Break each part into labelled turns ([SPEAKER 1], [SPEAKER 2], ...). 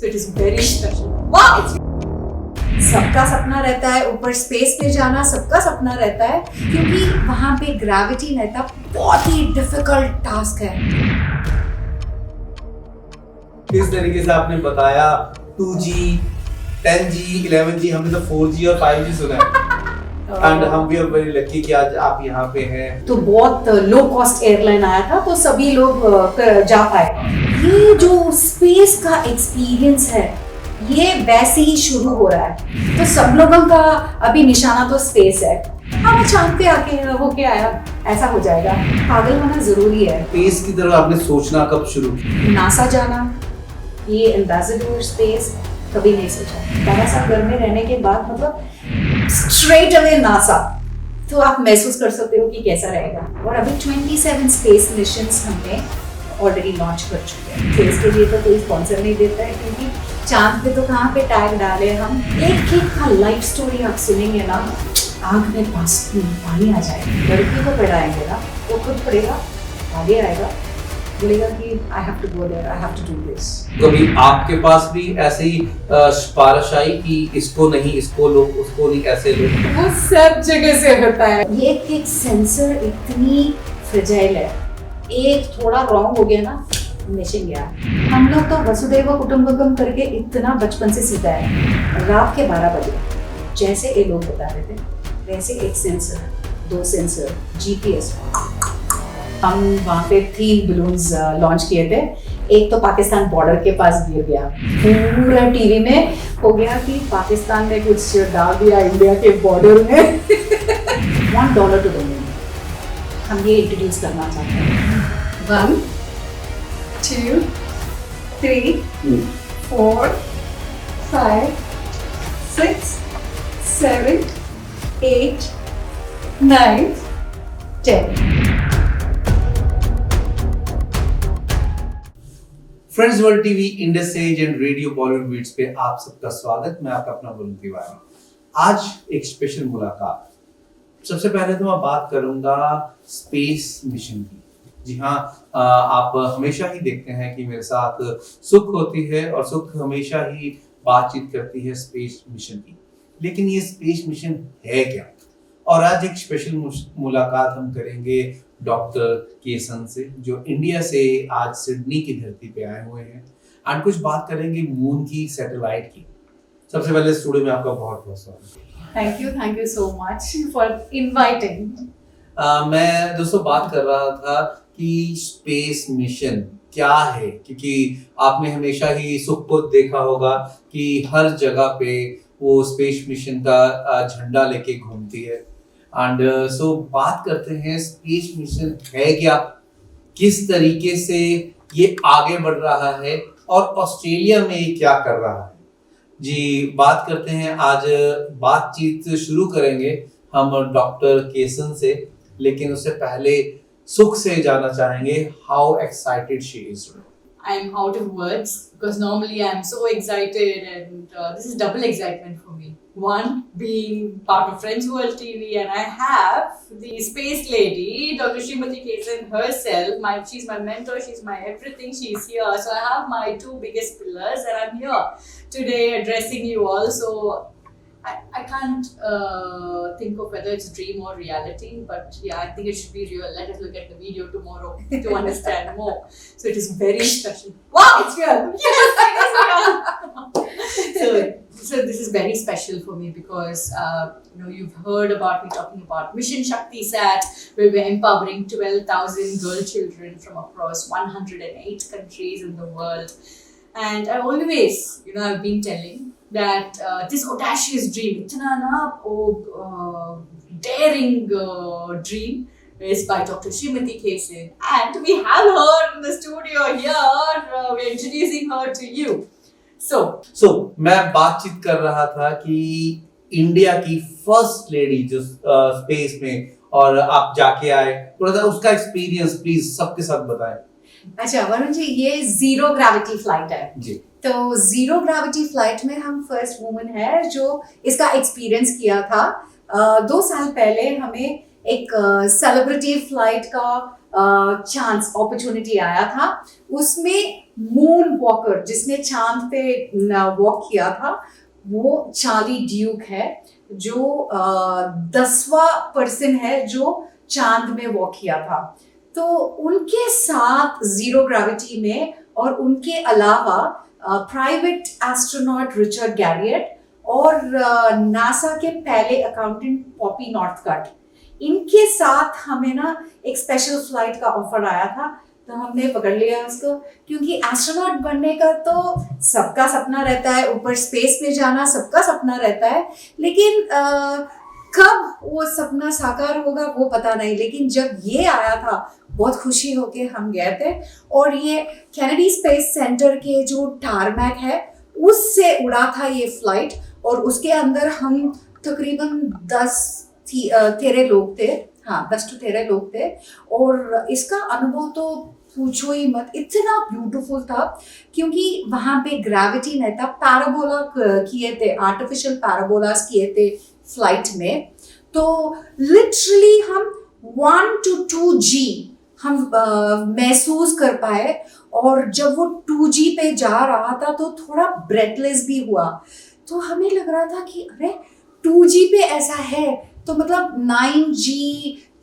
[SPEAKER 1] So it is very special. Wow!
[SPEAKER 2] सबका सपना रहता है ऊपर स्पेस पे जाना, सबका सपना रहता है क्योंकि वहाँ पे ग्रेविटी नहीं था, बहुत ही डिफिकल्ट टास्क है।
[SPEAKER 3] इस तरीके से आपने बताया 2G, 10G, 11G, हमने तो 4G और 5G सुना है। एंड हम भी वेरी लकी कि आज आप यहाँ पे हैं।
[SPEAKER 2] तो बहुत लो कॉस्ट एयरलाइन आया था तो सभी लोग जा पाए। ये जो स्पेस का एक्सपीरियंस है ये वैसे ही शुरू हो रहा है, तो सब लोगों का अभी निशाना तो स्पेस है। हम चांद पे आके होके आया, ऐसा हो जाएगा। पागल होना जरूरी है।
[SPEAKER 3] स्पेस की तरफ आपने सोचना कब शुरू किया?
[SPEAKER 2] नासा जाना, ये एम्बेसडर स्पेस कभी नहीं सोचा। 12 साल घर में रहने के बाद मतलब स्ट्रेट अवे नासा, तो आप महसूस कर सकते हो कि कैसा रहेगा। और अभी 27 स्पेस मिशंस हमने ऑलरेडी लॉन्च कर चुके हैं। स्पेस के लिए तो कोई स्पॉन्सर नहीं देता है क्योंकि चांद पे तो कहाँ पे टैग डाले हम। एक एक का लाइफ स्टोरी आप सुनेंगे ना, आँख में पानी आ जाएगा। लड़की को पढ़ाएंगे ना, वो खुद पढ़ेगा, आगे आएगा, बोलेगा कि I have to go there, I have to do this.
[SPEAKER 3] कभी आपके पास भी ऐसे ही सिफारिश आई कि इसको नहीं, इसको लो, उसको नहीं, ऐसे लो?
[SPEAKER 2] वो सब जगह से होता है। ये एक सेंसर इतनी फ्रेजाइल है, एक थोड़ा रॉन्ग हो गया ना, मिशन गया। हम लोग तो वसुधैव कुटुंबकम करके इतना बचपन से सीखा है। रात के 12 बजे जैसे ये लोग बता रहे थे वैसे एक सेंसर, 2 सेंसर, जीपीएस। हम वहाँ पे 3 बलून्स लॉन्च किए थे। एक तो पाकिस्तान बॉर्डर के पास गिर गया, पूरा टीवी में हो गया कि पाकिस्तान ने कुछ डाल दिया इंडिया के बॉर्डर में। $1 टू द मून, हम ये इंट्रोड्यूस करना चाहते हैं। 1 2 3 4 5 6 7 8 9 10।
[SPEAKER 3] Friends world TV, Indus age and radio Bollywood beats पे आप सबका स्वागत। मैं आपका अपना वरुण तिवारी। आज एक स्पेशल मुलाकात। सबसे पहले तो मैं बात करूंगा स्पेस मिशन की। जी हाँ, आप हमेशा ही देखते हैं कि मेरे साथ सुख होती है और सुख हमेशा ही बातचीत करती है स्पेस मिशन की। लेकिन ये स्पेस मिशन है क्या? और आज एक स्पेशल मुलाकात हम करेंगे डॉक्टर केसन से, जो इंडिया से आज सिडनी की धरती पे आए हुए हैं। और कुछ बात करेंगे मून की सैटेलाइट की। सबसे पहले स्टूडियो में आपका बहुत बहुत स्वागत।
[SPEAKER 2] Thank you so much for inviting.
[SPEAKER 3] मैं दोस्तों बात कर रहा था कि स्पेस मिशन क्या है, क्योंकि आपने हमेशा ही सुख को देखा होगा कि हर जगह पे वो स्पेस मिशन का झंडा लेके घूमती है। एंड सो बात करते हैं स्पेस मिशन है क्या, किस तरीके से ये आगे बढ़ रहा है और ऑस्ट्रेलिया में ये क्या कर रहा है। जी, बात करते हैं, आज बातचीत शुरू करेंगे हम डॉक्टर केसन से। लेकिन उससे पहले सुख से जानना चाहेंगे how excited she is.
[SPEAKER 1] I'm out of words because normally I'm so excited and this is double excitement for me. One, being part of Friends World TV, and I have the space lady, Dr. Srimati Kesan herself. She's my mentor, she's my everything, she's here. So I have my 2 biggest pillars and I'm here today addressing you all. So I can't think of whether it's dream or reality, but yeah, I think it should be real. Let us look at the video tomorrow to understand more. So it is very special. Wow, it's real. Yes, it is real. So this is very special for me because you've heard about me talking about Mission Shakti Sat, where we're empowering 12,000 girl children from across 108 countries in the world. And I always, I've been telling that this audacious dream, itna na daring dream is by Dr. Srimati Kesan, and we have her in the studio here. We're introducing her to you. So
[SPEAKER 3] मैं बातचीत कर रहा था कि India की first lady जो space में और आप जाके आए, थोड़ा सा उसका एक्सपीरियंस प्लीज सबके साथ बताएं।
[SPEAKER 2] अच्छा वरुण जी, ये 0 ग्रेविटी फ्लाइट है
[SPEAKER 3] जी।
[SPEAKER 2] तो 0 ग्रेविटी फ्लाइट में हम फर्स्ट वुमन है जो इसका एक्सपीरियंस किया था। 2 साल पहले हमें एक सेलिब्रिटी फ्लाइट का चांस अपॉर्चुनिटी आया था, उसमें मून वॉकर जिसने चांद पे वॉक किया था वो चार्ली ड्यूक है, जो 10वां पर्सन है जो चांद में वॉक किया था। तो उनके साथ जीरो ग्रेविटी में और उनके अलावा प्राइवेट एस्ट्रोनॉट रिचर्ड गैरियट और नासा के पहले अकाउंटेंट पॉपी नॉर्थकट, इनके साथ हमें ना एक स्पेशल फ्लाइट का ऑफर आया था, तो हमने पकड़ लिया उसको। क्योंकि एस्ट्रोनॉट बनने का तो सबका सपना रहता है, ऊपर स्पेस में जाना सबका सपना रहता है, लेकिन कब वो सपना साकार होगा वो पता नहीं। लेकिन जब ये आया था बहुत खुशी होके हम गए थे, और ये कैनेडी स्पेस सेंटर के जो टारमैक है उससे उड़ा था ये फ्लाइट, और उसके अंदर हम तकरीबन 10-13 लोग थे, हाँ 10 to 13 लोग थे। और इसका अनुभव तो पूछो ही मत, इतना ब्यूटीफुल था, क्योंकि वहां पे ग्रेविटी नहीं था, पैराबोला किए थे, आर्टिफिशियल पैराबोलास किए थे फ्लाइट में। तो लिटरली हम 1 to 2G हम महसूस कर पाए, और जब वो 2G पे जा रहा था तो थोड़ा ब्रेथलेस भी हुआ। तो हमें लग रहा था कि अरे 2G पे ऐसा है तो मतलब 9G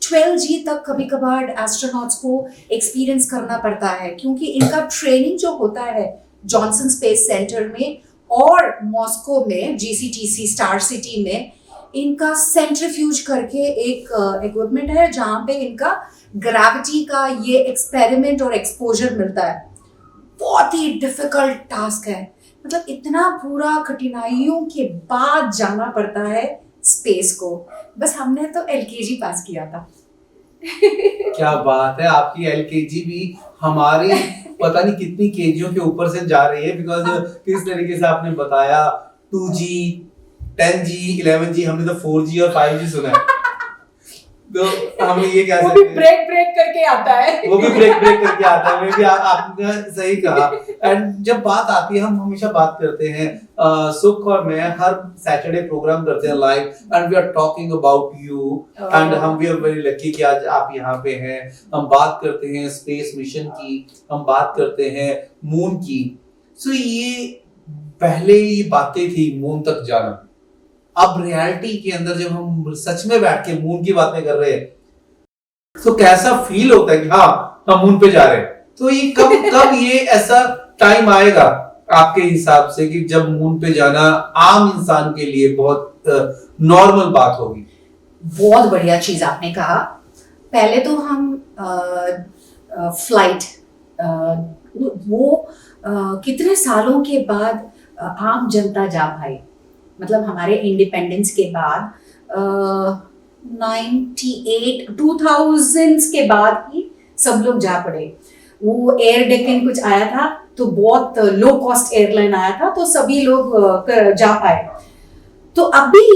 [SPEAKER 2] 12G तक कभी कभार एस्ट्रोनॉट्स को एक्सपीरियंस करना पड़ता है, क्योंकि इनका ट्रेनिंग जो होता है जॉनसन स्पेस सेंटर में और मॉस्को में GCTC स्टार सिटी में, इनका सेंट्रीफ्यूज करके एक इक्विपमेंट है जहाँ पे इनका ग्रेविटी का ये एक्सपेरिमेंट और एक्सपोजर मिलता है। बहुत ही डिफिकल्ट टास्क है, मतलब इतना पूरा कठिनाइयों के बाद जाना पड़ता है स्पेस को। बस हमने तो LKG पास किया था।
[SPEAKER 3] क्या बात है, आपकी LKG भी हमारी पता नहीं कितनी केजियों के ऊपर से जा रही है, बिकॉज किस तरीके से आपने बताया 2G 10G 11G, हमने तो 4G और 5G सुना है। तो हम ये कह सकते हैं
[SPEAKER 2] ब्रेक ब्रेक करके आता है,
[SPEAKER 3] वो भी ब्रेक करके आता है। मैं भी आपने सही कहा। एंड जब बात आती है, हम हमेशा बात करते हैं, सुख और मैं हर सैटरडे प्रोग्राम करते हैं live, and we are talking about you, and हम वी आर वेरी लकी कि आज आप यहाँ पे हैं। हम बात करते हैं स्पेस मिशन की, हम बात करते हैं मून की। सो ये पहले ये बातें थी मून तक जाना, अब रियलिटी के अंदर जब हम सच में बैठ के मून की बातें कर रहे हैं तो कैसा फील होता है कि हाँ हम मून पे जा रहे हैं। तो ये कब ये ऐसा टाइम आएगा आपके हिसाब से कि जब मून पे जाना आम इंसान के लिए बहुत नॉर्मल बात होगी?
[SPEAKER 2] बहुत बढ़िया चीज आपने कहा। पहले तो हम फ्लाइट वो कितने सालों के बाद आम जनता जा पाई, मतलब हमारे इंडिपेंडेंस के बाद 98 2000s के बाद ही सब लोग जा पड़े। वो एयर डेक्कन कुछ आया था तो बहुत लो कॉस्ट एयरलाइन आया था, तो सभी लोग जा पाए। तो अभी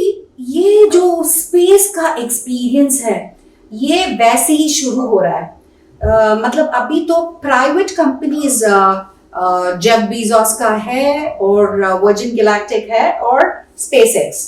[SPEAKER 2] ये जो स्पेस का एक्सपीरियंस है ये वैसे ही शुरू हो रहा है। मतलब अभी तो प्राइवेट कंपनीज जेफ बीजोस का है और वर्जिन गैलेक्टिक है और स्पेसएक्स,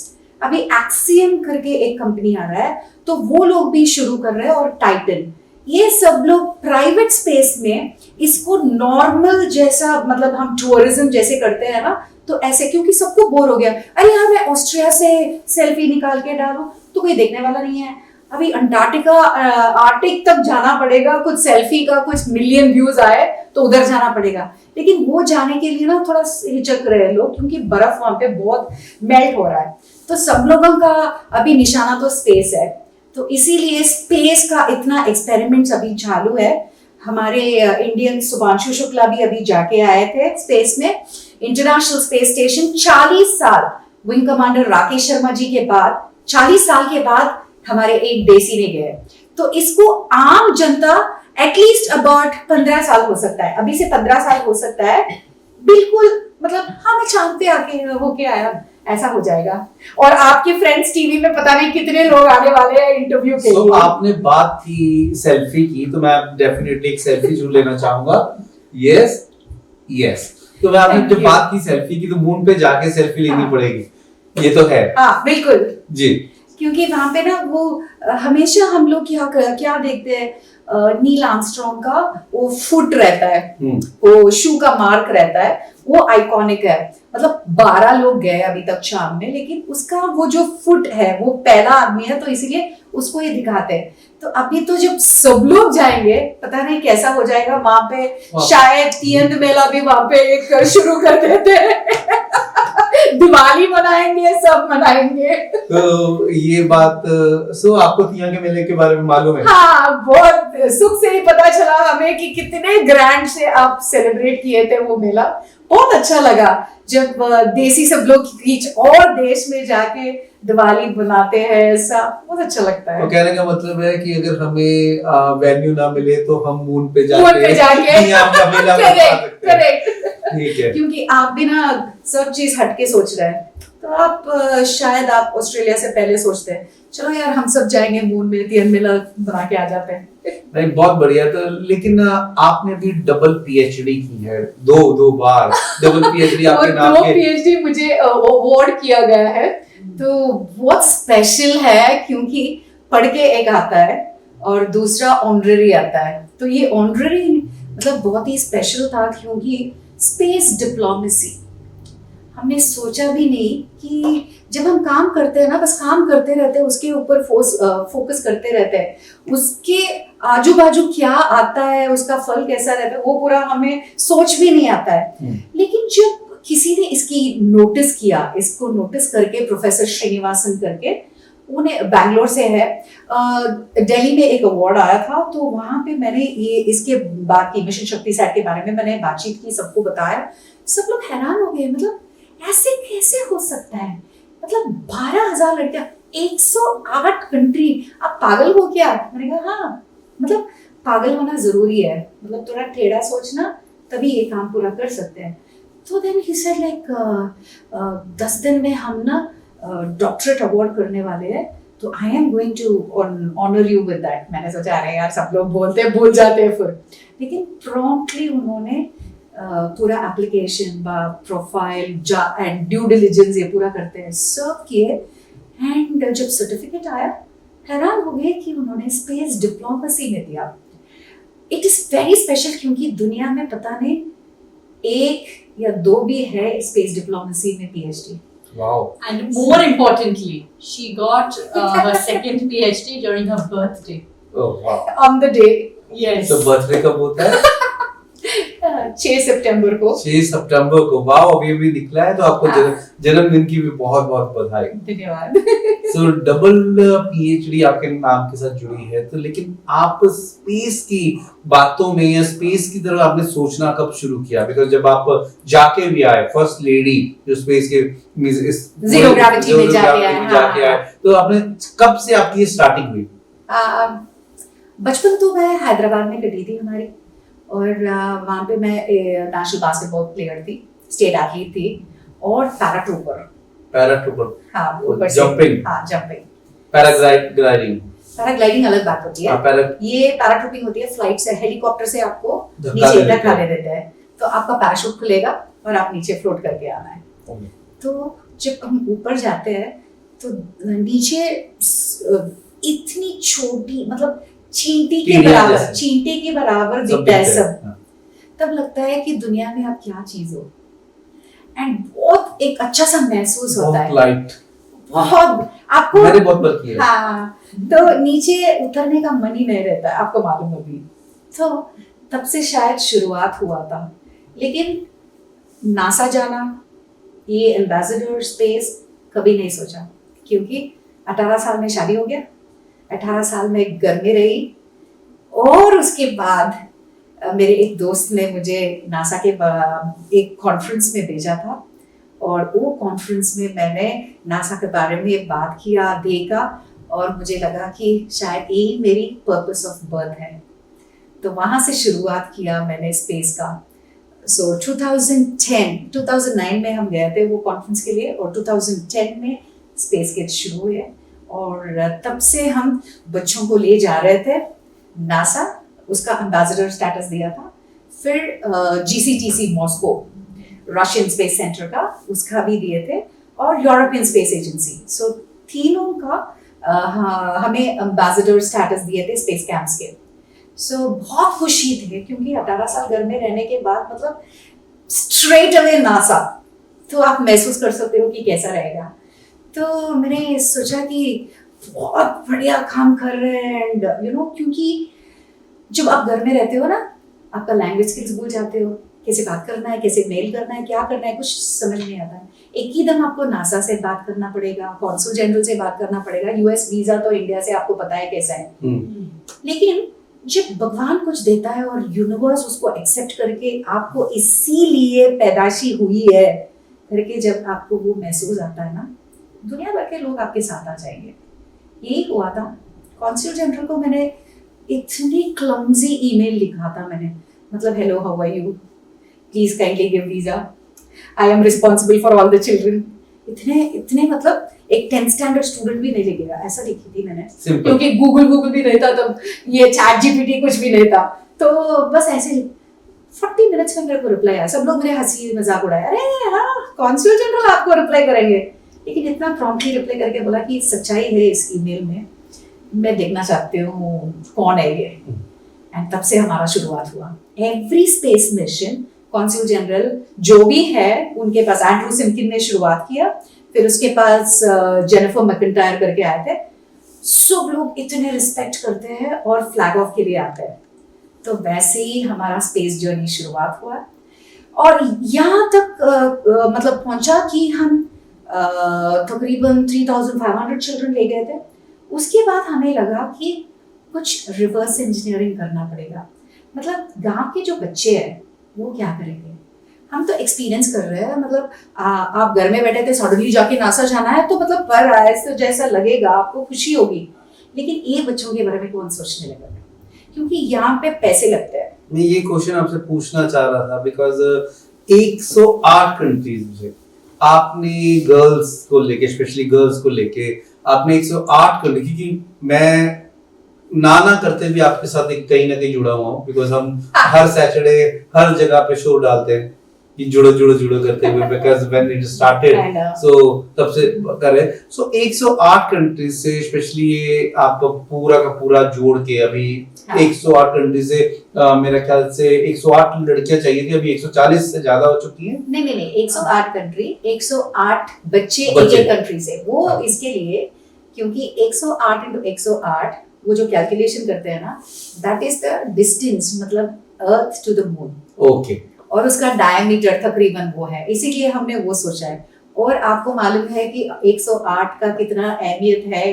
[SPEAKER 2] अभी एक्सियम करके एक कंपनी आ रहा है तो वो लोग भी शुरू कर रहे हैं, और टाइटन, ये सब लोग प्राइवेट स्पेस में इसको नॉर्मल जैसा, मतलब हम टूरिज्म जैसे करते हैं ना, तो ऐसे, क्योंकि सबको बोर हो गया, अरे यार मैं ऑस्ट्रिया से सेल्फी निकाल के डालूं तो कोई देखने वाला नहीं है, अभी अंटार्कटिका आर्टिक तक जाना पड़ेगा, कुछ सेल्फी का कुछ मिलियन व्यूज आए तो उधर जाना पड़ेगा। लेकिन वो जाने के लिए ना थोड़ा हिचक रहे हैं लोग, क्योंकि बर्फ वहां पे बहुत मेल्ट हो रहा है। तो सब लोगों का अभी निशाना तो स्पेस है, तो इसीलिए स्पेस का इतना एक्सपेरिमेंट्स अभी चालू है। हमारे इंडियन शुभांशु शुक्ला भी अभी जाके आए थे स्पेस में, इंटरनेशनल स्पेस स्टेशन। 40 साल विंग कमांडर राकेश शर्मा जी के बाद, 40 साल के बाद हमारे एक देसी ने गए। तो इसको आम जनता एटलीस्ट अबाउट 15 साल हो सकता है, अभी से 15 साल हो सकता है, बिल्कुल मतलब हाँ मैं चांद पे आके होके आया, ऐसा हो जाएगा। और आपके फ्रेंड्स टीवी में पता नहीं कितने लोग आने वाले हैं इंटरव्यू के लिए।
[SPEAKER 3] आपने बात की सेल्फी की, तो मैं डेफिनेटली एक सेल्फी जरूर लेना चाहूंगा। यस तो मैं आपने जब बात की सेल्फी की, तो मून पे जाके सेल्फी लेनी पड़ेगी, ये तो है।
[SPEAKER 2] हाँ बिल्कुल
[SPEAKER 3] जी,
[SPEAKER 2] क्योंकि वहां पे ना वो हमेशा हम लोग क्या देखते हैं, नील आर्मस्ट्रॉन्ग का वो फुट रहता है,
[SPEAKER 3] हम्म।
[SPEAKER 2] वो शू का मार्क रहता है, वो आइकॉनिक है। मतलब 12 लोग गए अभी तक शाम में, लेकिन उसका वो जो फुट है वो पहला आदमी है, तो इसीलिए उसको ही दिखाते हैं। तो अभी तो जब सब लोग जाएंगे पता नहीं कैसा हो जाएगा वहां पे। शायद तीन मेला भी वहां पे एक शुरू कर देते हैं। दिवाली मनाएंगे, सब मनाएंगे।
[SPEAKER 3] तो ये बात आपको तिया के मेले के बारे में मालूम है?
[SPEAKER 2] हाँ, बहुत सुख से ही पता चला हमें कि कितने ग्रैंड से आप सेलिब्रेट किए थे वो मेला। बहुत अच्छा लगा जब देसी सब लोग बीच और देश में जाके दिवाली बनाते हैं, ऐसा बहुत अच्छा लगता है।
[SPEAKER 3] तो कहने का मतलब है कि अगर हमें वेन्यू ना मिले तो हम मून पे
[SPEAKER 2] मून पे जाके
[SPEAKER 3] तिया का मेला मना सकते हैं।
[SPEAKER 2] करेक्ट।
[SPEAKER 3] ठीक है,
[SPEAKER 2] क्योंकि आप भी ना सब चीज हटके सोच रहे हैं, तो आप शायद आप ऑस्ट्रेलिया से पहले सोचते हैं चलो यार हम सब जाएंगे मून में, तीन मेला बना के आ जाते हैं।
[SPEAKER 3] नहीं बहुत बढ़िया। तो लेकिन आपने भी डबल पीएचडी की है, दो बार डबल पीएचडी आपके नाम
[SPEAKER 2] दो
[SPEAKER 3] के।
[SPEAKER 2] पीएचडी मुझे अवार्ड किया गया है, तो बहुत स्पेशल है क्योंकि पढ़ के एक आता है और दूसरा ऑनररी आता है। तो ये ऑनररी मतलब बहुत ही स्पेशल था क्योंकि स्पेस डिप्लोमेसी हमने सोचा भी नहीं कि जब हम काम करते हैं ना, बस काम करते रहते हैं, उसके ऊपर फोकस करते रहते हैं, उसके आजू बाजू क्या आता है, उसका फल कैसा रहता है, वो पूरा हमें सोच भी नहीं आता है। लेकिन जब किसी ने इसकी नोटिस किया, इसको नोटिस करके प्रोफेसर श्रीनिवासन करके, उन्हें बैंगलोर से है, दिल्ली में एक अवार्ड आया था, तो वहां पे मैंने ये इसके बात की, मिशन शक्ति सैट के बारे में मैंने बातचीत की, सबको बताया, सब लोग हैरान हो गए। मतलब ऐसे कैसे हो सकता है? मतलब 12,000 लड़कियां, 108 कंट्री, आप पागल हो क्या? मैंने कहा हाँ, मतलब पागल होना जरूरी है, मतलब थोड़ा टेढ़ा सोचना, तभी ये काम पूरा कर सकते हैं। तो देन ही सेड लाइक 10 दिन में हम ना डॉक्टरेट अवार्ड करने वाले हैं, तो I am going to honour you with that. मैंने सोचा अरे यार सब लोग बोलते हैं, भूल जाते हैं फिर, लेकिन प्रॉम्प्टली उन्होंने पूरा application, profile and due diligence ये पूरा करते हैं, सब किए। एंड जब सर्टिफिकेट आया हैरान हो गए कि उन्होंने स्पेस डिप्लोमेसी में दिया। इट इज वेरी स्पेशल क्योंकि दुनिया में पता नहीं एक या दो भी है स्पेस डिप्लोमेसी में PhD.
[SPEAKER 3] Wow.
[SPEAKER 1] And more importantly, she got her second PhD during her birthday.
[SPEAKER 3] Oh wow.
[SPEAKER 2] On the day.
[SPEAKER 1] Yes.
[SPEAKER 3] तो बर्थडे कब होता है?
[SPEAKER 2] 6 सितंबर को।
[SPEAKER 3] 6 सितंबर को। वाओ, अभी भी निकला है, तो आपको जन्मदिन की भी बहुत बहुत बधाई।
[SPEAKER 2] धन्यवाद।
[SPEAKER 3] सो डबल पीएचडी आपके नाम के साथ जुड़ी है, तो लेकिन आप स्पेस की बातों में या स्पेस की तरफ आपने सोचना कब शुरू किया? बिकॉज़ जब आप जाके भी आए, फर्स्ट लेडी जो स्पेस के
[SPEAKER 2] जीरो ग्रेविटी में जाके आए,
[SPEAKER 3] तो आपने कब से आपकी स्टार्टिंग हुई?
[SPEAKER 2] बचपन तो मैं हैदराबाद में कटी थी हमारी, और वहाँ पे मैं नेशनल बास्केटबॉल प्लेयर थी, स्टेट एथलीट थी, और पैराट्रूपर। हाँ, ऊपर से
[SPEAKER 3] जंपिंग।
[SPEAKER 2] हाँ, जंपिंग।
[SPEAKER 3] पैराग्लाइडिंग
[SPEAKER 2] अलग बात होती है। ये पैराट्रूपिंग होती है, फ्लाइट से, हेलीकॉप्टर से आपको नीचे धक्का दे देते हैं, तो आपका पैराशूट खुलेगा और आप नीचे फ्लोट करके आना है। तो जब हम ऊपर जाते हैं तो नीचे इतनी छोटी, मतलब चींटी के बराबर दिखता है सब। तब लगता है कि दुनिया में आप क्या चीज हो, एंड बहुत एक अच्छा सा महसूस होता है, बहुत आपको।
[SPEAKER 3] मैंने बहुत बार किया।
[SPEAKER 2] हाँ, तो नीचे उतरने का मन ही नहीं रहता है, आपको मालूम होगी। तो तब से शायद शुरुआत हुआ था, लेकिन नासा जाना, ये एम्बेसडर स्पेस कभी नहीं सोचा, क्योंकि 18 साल में शादी हो गया, 18 साल में घर में रही, और उसके बाद मेरे एक दोस्त ने मुझे नासा के एक कॉन्फ्रेंस में भेजा था, और वो कॉन्फ्रेंस में मैंने नासा के बारे में बात किया, देखा, और मुझे लगा कि शायद यही मेरी पर्पस ऑफ बर्थ है। तो वहाँ से शुरुआत किया मैंने स्पेस का। सो 2009 में हम गए थे वो कॉन्फ्रेंस के लिए, और 2010 में स्पेस किड्स शुरू हुए, और तब से हम बच्चों को ले जा रहे थे। नासा उसका एम्बेसडर स्टेटस दिया था, फिर GCTC Moscow, Russian space centre का, उसका भी दिए थे, और यूरोपियन स्पेस एजेंसी। सो तीनों का हमें एम्बेसडर स्टेटस दिए थे स्पेस कैंप्स के। सो बहुत खुशी थे क्योंकि 18 साल घर में रहने के बाद मतलब स्ट्रेट अवे नासा, तो आप महसूस कर सकते हो कि कैसा रहेगा। तो मैंने सोचा कि बहुत बढ़िया काम कर रहे हैं एंड क्योंकि जब आप घर में रहते हो ना, आपका लैंग्वेज स्किल्स भूल जाते हो, कैसे बात करना है, कैसे मेल करना है, क्या करना है, कुछ समझ नहीं आता है। एक ही दम आपको नासा से बात करना पड़ेगा, कॉन्सुल जनरल से बात करना पड़ेगा। यूएस वीजा तो इंडिया से आपको पता है कैसा है। लेकिन जब भगवान कुछ देता है और यूनिवर्स उसको एक्सेप्ट करके आपको इसीलिए पैदाशी हुई है करके जब आपको वो महसूस आता है ना, दुनिया भर के लोग आपके साथ आ जाएंगे। यही हुआ था। कॉन्सुल जनरल को मैंने इतनी क्लमजी ईमेल लिखा था मैंने, मतलब hello how are you, please kindly give visa, I am responsible for all the children. इतने मतलब एक 10th स्टैंडर्ड स्टूडेंट भी नहीं लिखेगा ऐसा लिखी थी मैंने। क्योंकि गूगल भी नहीं था तब, ये चैट जीपीटी कुछ भी नहीं था, तो बस ऐसे 40 मिनट्स में मेरे को रिप्लाई आया। सब लोग मेरे हंसी मजाक उड़ाया, अरे हाँ कॉन्सुल जनरल आपको रिप्लाई करेंगे। लेकिन इतना प्रॉम्प्टली रिप्लाई करके बोला कि सच्चाई है इस ईमेल में, मैं देखना चाहती हूँ कौन है ये। एंड तब से हमारा शुरुआत हुआ। Every space mission consul general जो भी है उनके पास, एंड्रू सिम्किन ने शुरुआत किया, फिर उसके पास जेनिफर मैकेंटायर करके आए थे। सब लोग इतने रिस्पेक्ट करते हैं और फ्लैग ऑफ के लिए आते हैं। तो वैसे ही हमारा स्पेस जर्नी शुरुआत हुआ और यहाँ तक मतलब पहुंचा कि हम तकरीबन 3500 चिल्ड्रन ले गए थे। उसके बाद हमें लगा कि कुछ रिवर्स इंजीनियरिंग करना पड़ेगा। मतलब गांव के जो बच्चे हैं वो क्या करेंगे, हम तो एक्सपीरियंस कर रहे हैं। मतलब आप घर में बैठे थे, सडनली जाके नासा जाना है तो मतलब पर आए तो जैसा लगेगा, आपको खुशी होगी। लेकिन ये बच्चों के बारे में कौन सोचने लगा, क्योंकि यहाँ पे पैसे लगते हैं।
[SPEAKER 3] मैं ये क्वेश्चन आपसे पूछना चाह रहा था बिकॉज 108 कंट्रीज में आपने गर्ल्स को लेके, स्पेशली गर्ल्स को लेके आपने 108 कर ली, क्योंकि मैं ना करते भी आपके साथ एक कहीं ना कहीं जुड़ा हुआ हूँ, बिकॉज हम हर सैटरडे हर जगह पे शो डालते हैं कि जुड़ो करते हुए, because when it started so तब से कर रहे। सो 108 कंट्रीज से स्पेशली ये आपका पूरा का पूरा जोड़ के अभी 108 कंट्री से मेरा ख्याल से 108 लड़कियां चाहिए थी, अभी 140 से ज्यादा हो चुकी हैं।
[SPEAKER 2] नहीं 108 कंट्री, 108 बच्चे एक कंट्री से। वो इसके लिए क्योंकि 108 into 108 वो जो कैलकुलेशन करते हैं ना, दैट इज द डिस्टेंस, मतलब earth to the moon.
[SPEAKER 3] Okay.
[SPEAKER 2] और उसका डायमीटर तकरीबन वो है, इसीलिए हमने वो सोचा है। और आपको मालूम है कि 108 का कितना अहमियत है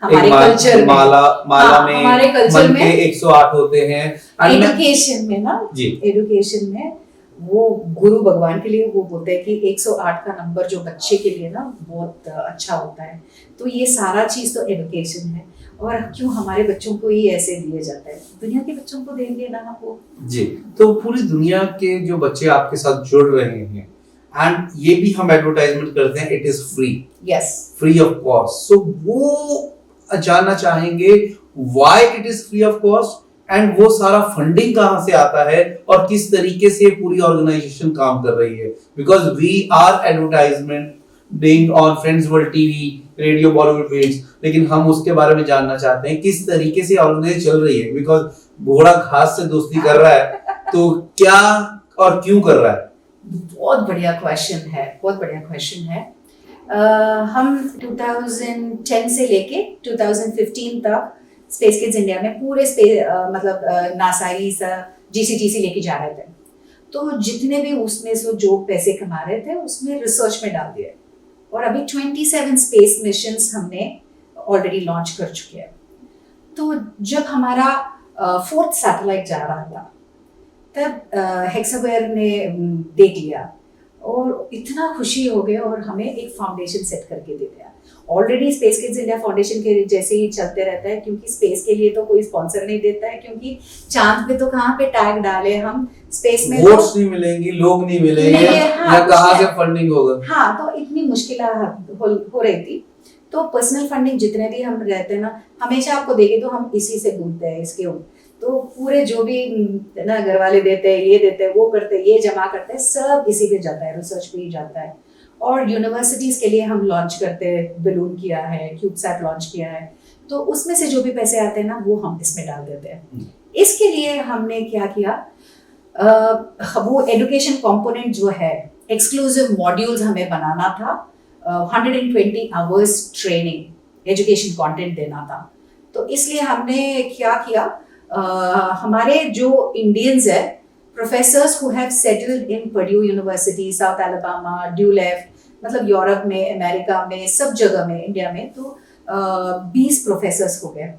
[SPEAKER 2] हमारे कल्चर में।
[SPEAKER 3] माला में
[SPEAKER 2] हमारे कल्चर में
[SPEAKER 3] 108 होते हैं।
[SPEAKER 2] एडुकेशन में ना जी, एडुकेशन में वो गुरु भगवान के लिए वो बोलते हैं कि 108 का नंबर जो बच्चे के लिए ना बहुत अच्छा होता है। तो ये सारा चीज तो एडुकेशन है। और क्यों हमारे बच्चों को ही ऐसे दिए जाता है, दुनिया के बच्चों को देंगे ना वो जी।
[SPEAKER 3] तो पूरी दुनिया के जो बच्चे आपके साथ जुड़ रहे हैं, एंड ये भी हम एडवर्टाइजमेंट करते हैं, it is free,
[SPEAKER 2] yes,
[SPEAKER 3] free of cost. So वो जानना चाहेंगे why it is free of cost and वो सारा फंडिंग कहाँ से आता है और किस तरीके से पूरी ऑर्गेनाइजेशन काम कर रही है। Because we are advertisement being on friends world TV, radio Bollywood beats, लेकिन हम उसके बारे में जानना चाहते हैं किस तरीके से ऑर्गेनाइज चल रही है। बिकॉज घोड़ा घास से दोस्ती कर रहा है तो क्या और क्यों कर रहा है।
[SPEAKER 2] बहुत बढ़िया क्वेश्चन है, बहुत बढ़िया क्वेश्चन है। हम 2010 से लेके 2015 तक स्पेस किड्स इंडिया में पूरे मतलब नासाईज जीसीटीसी लेके जा रहे थे। तो जितने भी उसमें से जो पैसे कमा रहे थे उसमें रिसर्च में डाल दिए। और अभी 27 स्पेस मिशंस हमने ऑलरेडी लॉन्च कर चुके हैं। तो जब हमारा 4th सैटेलाइट जा रहा था तब हेक्सावेयर ने देख लिया और इतना खुशी हो गए और हमें एक फाउंडेशन सेट करके दे दिया। Already space kids India foundation के जैसे ही चलते रहता है, क्योंकि स्पेस के लिए तो कोई स्पॉन्सर नहीं देता है, क्योंकि चांद पे तो कहाँ पे टैग डाले हम, स्पेस में
[SPEAKER 3] वोट्स तो नहीं मिलेंगी, लोग नहीं मिलेंगे, या कहाँ से फंडिंग होगा।
[SPEAKER 2] हाँ, तो इतनी मुश्किल हो रही थी। तो पर्सनल फंडिंग जितने भी हम रहते हैं ना, हमेशा आपको देखे तो हम इसी से घूमते हैं इसके। तो पूरे जो भी ना घर वाले देते हैं, ये देते हैं, वो करते हैं, ये जमा करते हैं, सब इसी पे जाता है, रिसर्च पे ही जाता है। और यूनिवर्सिटीज के लिए हम लॉन्च करते हैं, बलून किया है, क्यूबसैट लॉन्च किया है, तो उसमें से जो भी पैसे आते हैं ना वो हम इसमें डाल देते हैं। इसके लिए हमने क्या किया, वो एजुकेशन कंपोनेंट जो है, एक्सक्लूसिव मॉड्यूल्स हमें बनाना था, 120 आवर्स ट्रेनिंग एजुकेशन कंटेंट देना था। तो इसलिए हमने क्या किया, हमारे जो इंडियंस है, professors who have settled in Purdue University, South Alabama, ड्यूलेफ, मतलब यूरोप में, अमेरिका में, सब जगह में, इंडिया में, तो 20 प्रोफेसर्स हो गए,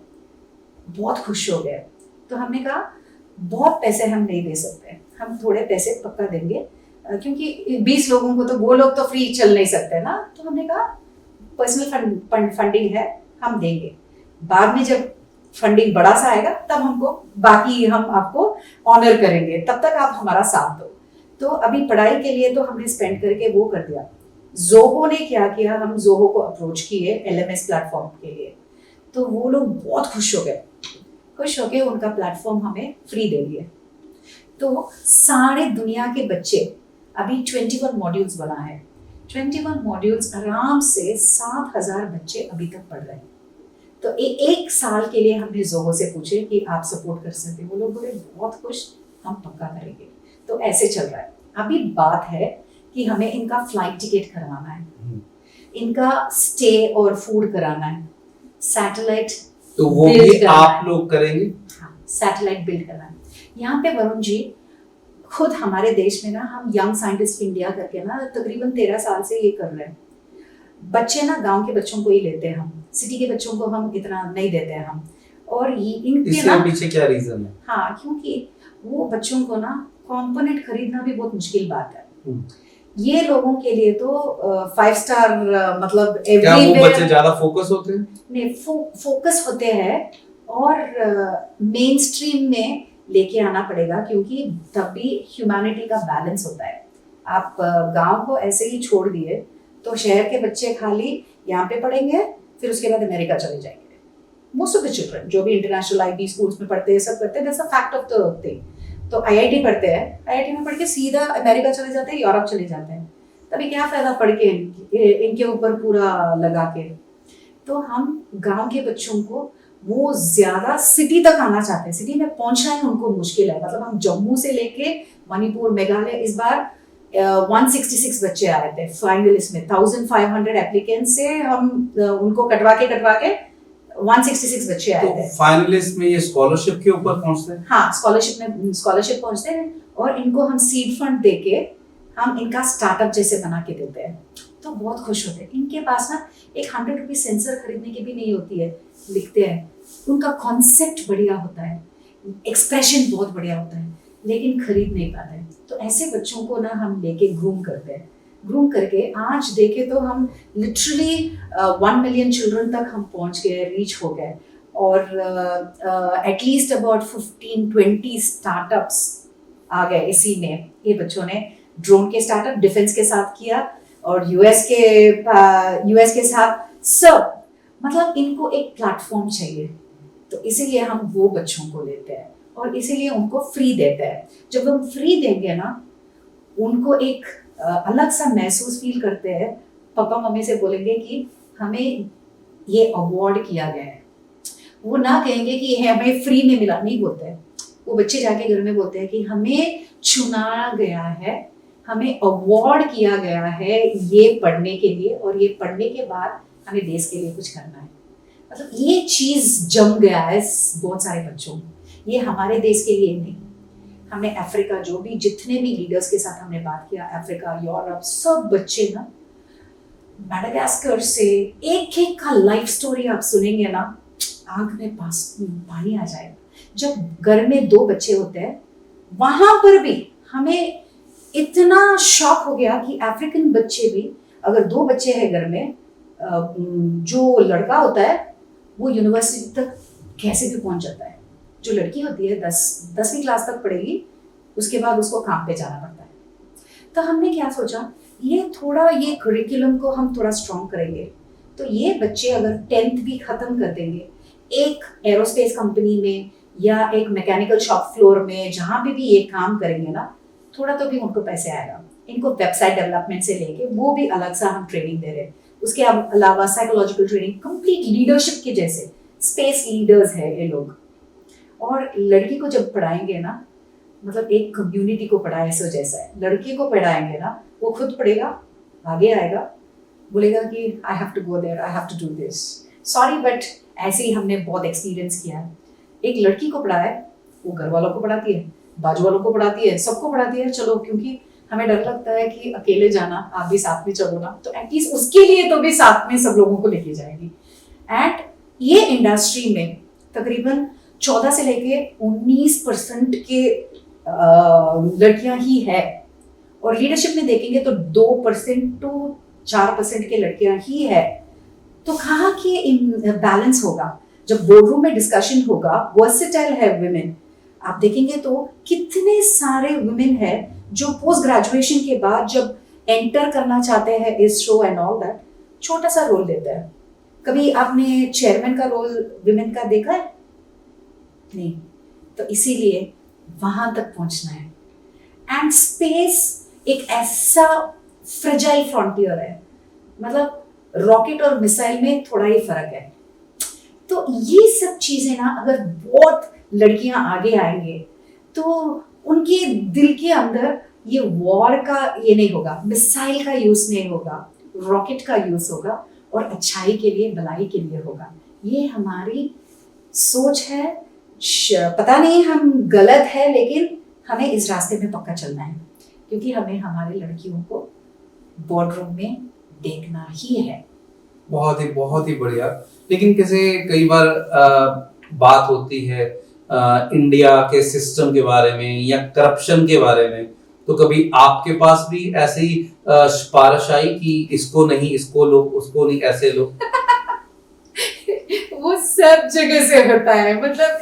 [SPEAKER 2] बहुत खुश हो गए। तो हमने कहा बहुत पैसे हम नहीं दे सकते, हम थोड़े पैसे पक्का देंगे, क्योंकि 20 लोगों को तो वो लोग तो फ्री चल नहीं सकते ना। तो हमने कहा पर्सनल फंडिंग है, हम देंगे, बाद में जब फंडिंग बड़ा सा आएगा तब हमको बाकी हम आपको ऑनर करेंगे, तब तक आप हमारा साथ दो। तो अभी पढ़ाई के लिए तो हमने स्पेंड करके वो कर दिया। जोहो ने क्या किया, हम जोहो को अप्रोच किए एलएमएस प्लेटफॉर्म के लिए, तो वो लोग बहुत खुश हो गए, खुश होके उनका प्लेटफॉर्म हमें फ्री दे दिए। तो सारे दुनिया के बच्चे, अभी 21 मॉड्यूल्स बना है, 21 मॉड्यूल्स आराम से 7,000 बच्चे अभी तक पढ़ रहे हैं। तो एक साल के लिए हमने जोहो से पूछे कि आप सपोर्ट कर सकते हैं, वो लोग बोले बहुत खुश, हम पक्का करेंगे। तो ऐसे चल रहा है। अभी बात है कि हमें इनका फ्लाइट टिकट करवाना है, इनका स्टे और फूड कराना है, सैटेलाइट
[SPEAKER 3] तो वो भी आप लोग करेंगे?
[SPEAKER 2] हाँ, सैटेलाइट बिल्ड करना है। यहाँ पे वरुण जी, खुद हमारे देश में ना हम यंग साइंटिस्ट इंडिया करके ना तकरीबन 13 साल से ये कर रहे हैं। बच्चे ना गांव के बच्चों को ही लेते हैं हम, सिटी के बच्चों को हम इतना नहीं देते हैं हम। और इनके ना
[SPEAKER 3] पीछे क्या रीजन है?
[SPEAKER 2] हाँ, क्योंकि वो बच्चों को ना कंपोनेंट खरीदना भी बहुत मुश्किल बात है। ये लोगों के लिए तो 5 स्टार, मतलब
[SPEAKER 3] क्या वो बच्चे ज्यादा फोकस होते हैं? नहीं,
[SPEAKER 2] फोकस होते हैं, और मेन स्ट्रीम में लेके आना पड़ेगा, क्योंकि तभी ह्यूमैनिटी का बैलेंस होता है। आप गांव को ऐसे ही छोड़ दिए तो शहर के बच्चे खाली यहाँ पे पढ़ेंगे, फिर उसके बाद अमेरिका चले जाएंगे। मोस्ट ऑफ द चिल्ड्रन जो भी इंटरनेशनल आईबी स्कूल्स में पढ़ते हैं, सब करते हैं, that's a fact of the thing. तो आईआईटी पढ़ते हैं, आईआईटी में पढ़ के सीधा अमेरिका चले जाते हैं, यूरोप चले जाते हैं। तभी क्या फायदा पढ़ के इनके ऊपर पूरा लगा के। तो हम गांव के बच्चों को वो ज्यादा सिटी तक आना चाहते हैं, सिटी में पहुंचना ही उनको मुश्किल है। मतलब हम जम्मू से लेके मणिपुर, मेघालय, इस बार 166 बच्चे आए थे फाइनलिस्ट में। 1500 एप्लीकेंट से हम उनको कटवा के 166 बच्चे आए थे।
[SPEAKER 3] तो फाइनलिस्ट में ये स्कॉलरशिप के ऊपर पहुंचते हैं?
[SPEAKER 2] हाँ, स्कॉलरशिप पहुंचते हैं, और इनको हम सीड फंड देके हम इनका स्टार्टअप जैसे बना के देते हैं। तो बहुत खुश होते हैं। इनके पास ना एक 100 रुपीज सेंसर खरीदने की भी नहीं होती है, लिखते हैं। उनका कॉन्सेप्ट बढ़िया होता है, एक्सप्रेशन बहुत बढ़िया होता है, लेकिन खरीद नहीं पाते। तो ऐसे बच्चों को ना हम लेके ग्रूम करते हैं। ग्रूम करके आज देखे तो हम लिटरली 1 मिलियन चिल्ड्रन तक हम पहुंच गए, रीच हो गए। और एटलीस्ट अबाउट 15-20 स्टार्टअप्स आ गए इसी में। ये बच्चों ने ड्रोन के स्टार्टअप डिफेंस के साथ किया, और यूएस के साथ सब, मतलब इनको एक प्लेटफॉर्म चाहिए। तो इसीलिए हम वो बच्चों को लेते हैं, और इसीलिए उनको फ्री देते हैं। जब हम फ्री देंगे ना, उनको एक अलग सा महसूस फील करते हैं। पापा मम्मी से बोलेंगे कि हमें ये अवार्ड किया गया है। वो ना कहेंगे कि ये हमें फ्री में मिला, नहीं बोलते हैं। वो बच्चे जाके घर में बोलते हैं कि हमें चुना गया है, हमें अवार्ड किया गया है ये पढ़ने के लिए, और ये पढ़ने के बाद हमें देश के लिए कुछ करना है। मतलब ये चीज जम गया है बहुत सारे बच्चों में। ये हमारे देश के लिए नहीं, हमने अफ्रीका, जो भी जितने भी लीडर्स के साथ हमने बात किया, अफ्रीका, यूरोप, सब बच्चे ना, मैडागास्कर से एक का लाइफ स्टोरी आप सुनेंगे ना, आंख में पानी आ जाएगा। जब घर में 2 बच्चे होते हैं, वहां पर भी हमें इतना शॉक हो गया कि अफ्रीकन बच्चे भी, अगर 2 बच्चे हैं घर में, जो लड़का होता है वो यूनिवर्सिटी तक कैसे भी पहुंच जाता है। जो लड़की होती है 10वीं क्लास तक पढ़ेगी, उसके बाद उसको काम पे जाना पड़ता है। तो हमने क्या सोचा, ये करिकुलम को हम थोड़ा स्ट्रॉन्ग करेंगे। तो ये बच्चे अगर 10th भी खत्म कर देंगे, एक एरोस्पेस कंपनी में या एक मैकेनिकल शॉप फ्लोर में, जहां भी ये काम करेंगे ना, थोड़ा तो भी उनको पैसे आएगा। इनको वेबसाइट डेवलपमेंट से लेके वो भी अलग सा हम ट्रेनिंग दे रहे हैं। उसके अलावा साइकोलॉजिकल ट्रेनिंग, कंप्लीट लीडरशिप के जैसे स्पेस लीडर्स है ये लोग। और लड़की को जब पढ़ाएंगे ना, मतलब एक कम्युनिटी को पढ़ाए सो जैसा है, लड़के को पढ़ाएंगे ना वो खुद पढ़ेगा, आगे आएगा, बोलेगा कि I have to go there, I have to do this. Sorry but ऐसे ही हमने बहुत एक्सपीरियंस किया है। एक लड़की को पढ़ाए, वो घर वालों को पढ़ाती है, बाजू वालों को पढ़ाती है, सबको पढ़ाती है। चलो, क्योंकि हमें डर लगता है कि अकेले जाना, आप भी साथ में चलो ना, तो एटलीस्ट उसके लिए तो भी साथ में सब लोगों को लेके जाएगी। एंड ये इंडस्ट्री में तकरीबन 14 से लेके 19% के लड़कियां ही है, और लीडरशिप में देखेंगे तो 2% टू 4% के लड़कियां ही है। तो कहाँ की बैलेंस होगा? जब बोर्डरूम में डिस्कशन होगा, वर्सेटाइल है वुमेन, आप देखेंगे तो कितने सारे वुमेन है जो पोस्ट ग्रेजुएशन के बाद जब एंटर करना चाहते हैं इसरो एंड ऑल दैट, छोटा सा रोल लेते हैं। कभी आपने चेयरमैन का रोल विमेन का देखा है? नहीं। तो इसीलिए वहां तक पहुंचना है। एंड स्पेस एक ऐसा फ्रेजाइल फ्रंटियर है, मतलब रॉकेट और मिसाइल में थोड़ा ही फर्क है। तो ये सब चीजें ना, अगर बहुत लड़कियां आगे आएंगे तो उनके दिल के अंदर ये वॉर का ये नहीं होगा, मिसाइल का यूज नहीं होगा, रॉकेट का यूज होगा, और अच्छाई के लिए, भलाई के लिए होगा। ये हमारी सोच है। पता नहीं हम गलत है, लेकिन हमें इस रास्ते में पक्का चलना है, क्योंकि हमें हमारी लड़कियों को बोर्डरूम में देखना ही है।
[SPEAKER 3] बहुत ही बढ़िया। लेकिन कैसे कई बार बात होती है इंडिया के सिस्टम के बारे में या करप्शन के बारे में, तो कभी आपके पास भी ऐसे ही सिफारिश आई कि इसको नहीं, इसको लो, उसको नहीं, ऐसे लो?
[SPEAKER 2] वो सब जगह से होता है। मतलब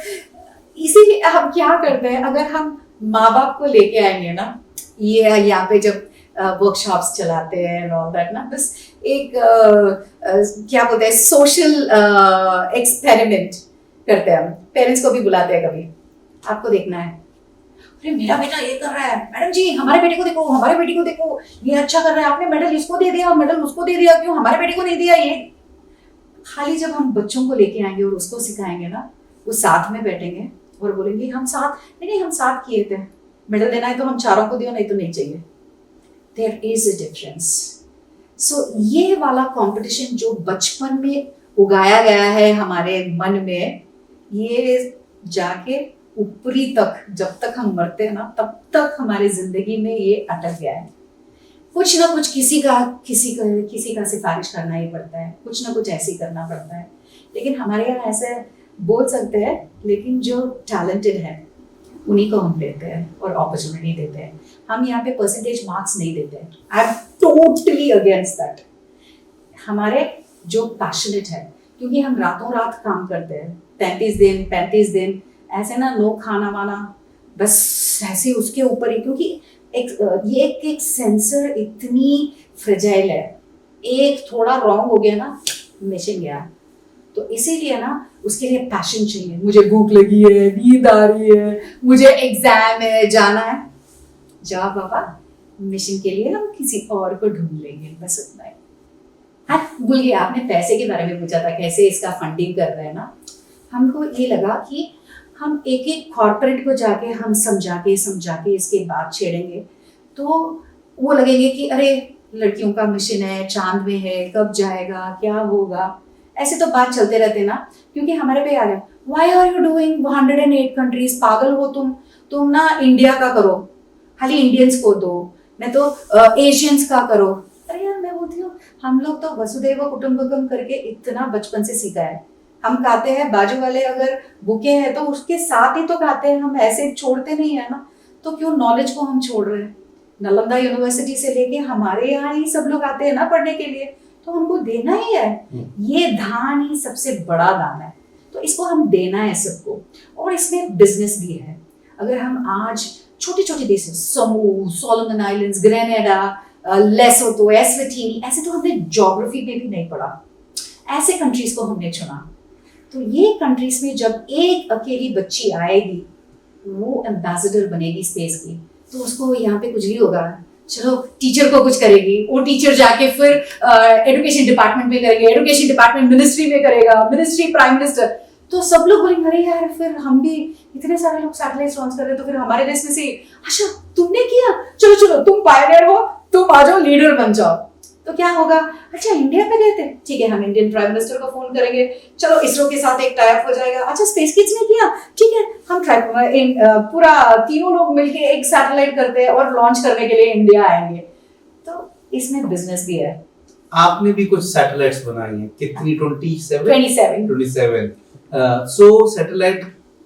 [SPEAKER 2] इसीलिए हम क्या करते हैं, अगर हम माँ बाप को लेके आएंगे ना, ये यहाँ पे जब वर्कशॉप्स चलाते हैं ऑल दैट ना, बस एक क्या बोलते हैं, सोशल एक्सपेरिमेंट करते हैं। हम पेरेंट्स को भी बुलाते हैं, कभी आपको देखना है, अरे मेरा बेटा ये कर रहा है, मैडम जी हमारे बेटे को देखो, हमारे बेटे को देखो, ये अच्छा कर रहा है, आपने मेडल इसको दे दिया, मेडल उसको दे दिया, क्यों हमारे बेटे को नहीं दिया? ये खाली जब हम बच्चों को लेके आएंगे और उसको सिखाएंगे ना, वो साथ में बैठेंगे और बोलेंगे हम साथ नहीं, हम साथ किए थे, मेडल देना है तो हम चारों को दियो, नहीं तो नहीं चाहिए। There is a difference. So ये वाला कंपटीशन जो बचपन में उगाया गया है हमारे मन में, ये जाके ऊपरी तक, जब तक हम मरते हैं ना, तब तक हमारी जिंदगी में ये अटक गया है। कुछ ना कुछ किसी का सिफारिश करना ही पड़ता है, कुछ ना कुछ ऐसे ही करना पड़ता है। लेकिन हमारे यहाँ ऐसे बोल सकते हैं, लेकिन जो टैलेंटेड है उन्हीं को हम लेते हैं और अपॉर्चुनिटी देते हैं। हम यहाँ पे परसेंटेज मार्क्स नहीं देते हैं। I am totally against that. हमारे जो पैशनेट है, क्योंकि हम रातों रात काम करते हैं, 35 दिन ऐसे ना, नो खाना वाना, बस ऐसे उसके ऊपर ही, क्योंकि एक सेंसर इतनी फ्रेजाइल है, एक थोड़ा रॉन्ग हो गया ना, मिशन गया। तो इसीलिए ना उसके लिए पैशन चाहिए। मुझे भूख लगी है, नींद आ रही है, मुझे एग्जाम है, जाना है, जाओ बाबा, मिशन के लिए हम किसी और को ढूंढ लेंगे, बस उतना ही। हाँ, बोलिए, आपने पैसे के बारे में पूछा था, कैसे इसका फंडिंग कर रहे हैं ना। हमको ये लगा कि हम एक एक कॉर्पोरेट को जाके हम समझा के इसके बात छेड़ेंगे, तो वो लगेंगे कि अरे लड़कियों का मिशन है, चांद में है, कब जाएगा, क्या होगा, ऐसे तो बात चलते रहते ना। क्योंकि हमारे पे आ गया, why are you doing 108 countries, पागल हो तुम ना इंडिया का करो, खाली इंडियंस को दो, मैं तो एशियंस का करो। अरे यार, मैं बोलती हूँ हम लोग तो वसुधैव कुटुंबकम करके इतना बचपन से सीखा है। हम खाते हैं, बाजू वाले अगर भूखे हैं तो उसके साथ ही तो खाते हैं, हम ऐसे छोड़ते नहीं है ना। तो क्यों नॉलेज को हम छोड़ रहे हैं? नालंदा यूनिवर्सिटी से लेके हमारे यहाँ ही सब लोग आते हैं ना पढ़ने के लिए, तो हमको देना ही है। ये दान ही सबसे बड़ा दान है, तो इसको हम देना है सबको। और इसमें बिजनेस भी है। अगर हम आज छोटे छोटे देश, समूह, सोलोमन आइलैंड्स, ग्रेनेडा, लेसोथो, एस्वाटिनी, ऐसे तो हमने ज्योग्राफी में भी नहीं पढ़ा, ऐसे कंट्रीज को हमने चुना। तो ये कंट्रीज में जब एक अकेली बच्ची आएगी, वो एम्बेसडर बनेगी स्पेस की, तो उसको यहाँ पे कुछ नहीं होगा, चलो टीचर को कुछ करेगी, वो टीचर जाके फिर एजुकेशन डिपार्टमेंट में करेंगे, एजुकेशन डिपार्टमेंट मिनिस्ट्री में करेगा, मिनिस्ट्री प्राइम मिनिस्टर। तो सब लोग बोलेंगे अरे यार फिर हम भी इतने सारे लोग सैटेलाइट लॉन्च कर रहे हैं तो फिर हमारे देश में से अच्छा तुमने किया, चलो चलो तुम पायनियर हो, तुम आ जाओ लीडर बन जाओ। तो क्या होगा, अच्छा इंडिया पे गए थे, ठीक है हम इंडियन प्राइम मिनिस्टर को फोन करेंगे, चलो इसरो के साथ एक टाई अप हो जाएगा। अच्छा स्पेस किड्स ने किया, ठीक है हम पूरा तीनों लोग मिलके एक सैटेलाइट करते हैं और लॉन्च करने के लिए इंडिया आएंगे। तो इसमें बिजनेस भी है।
[SPEAKER 3] आपने भी कुछ सैटेलाइट्स बनाई हैं, कितनी?
[SPEAKER 2] 27।
[SPEAKER 3] सो सैटेलाइट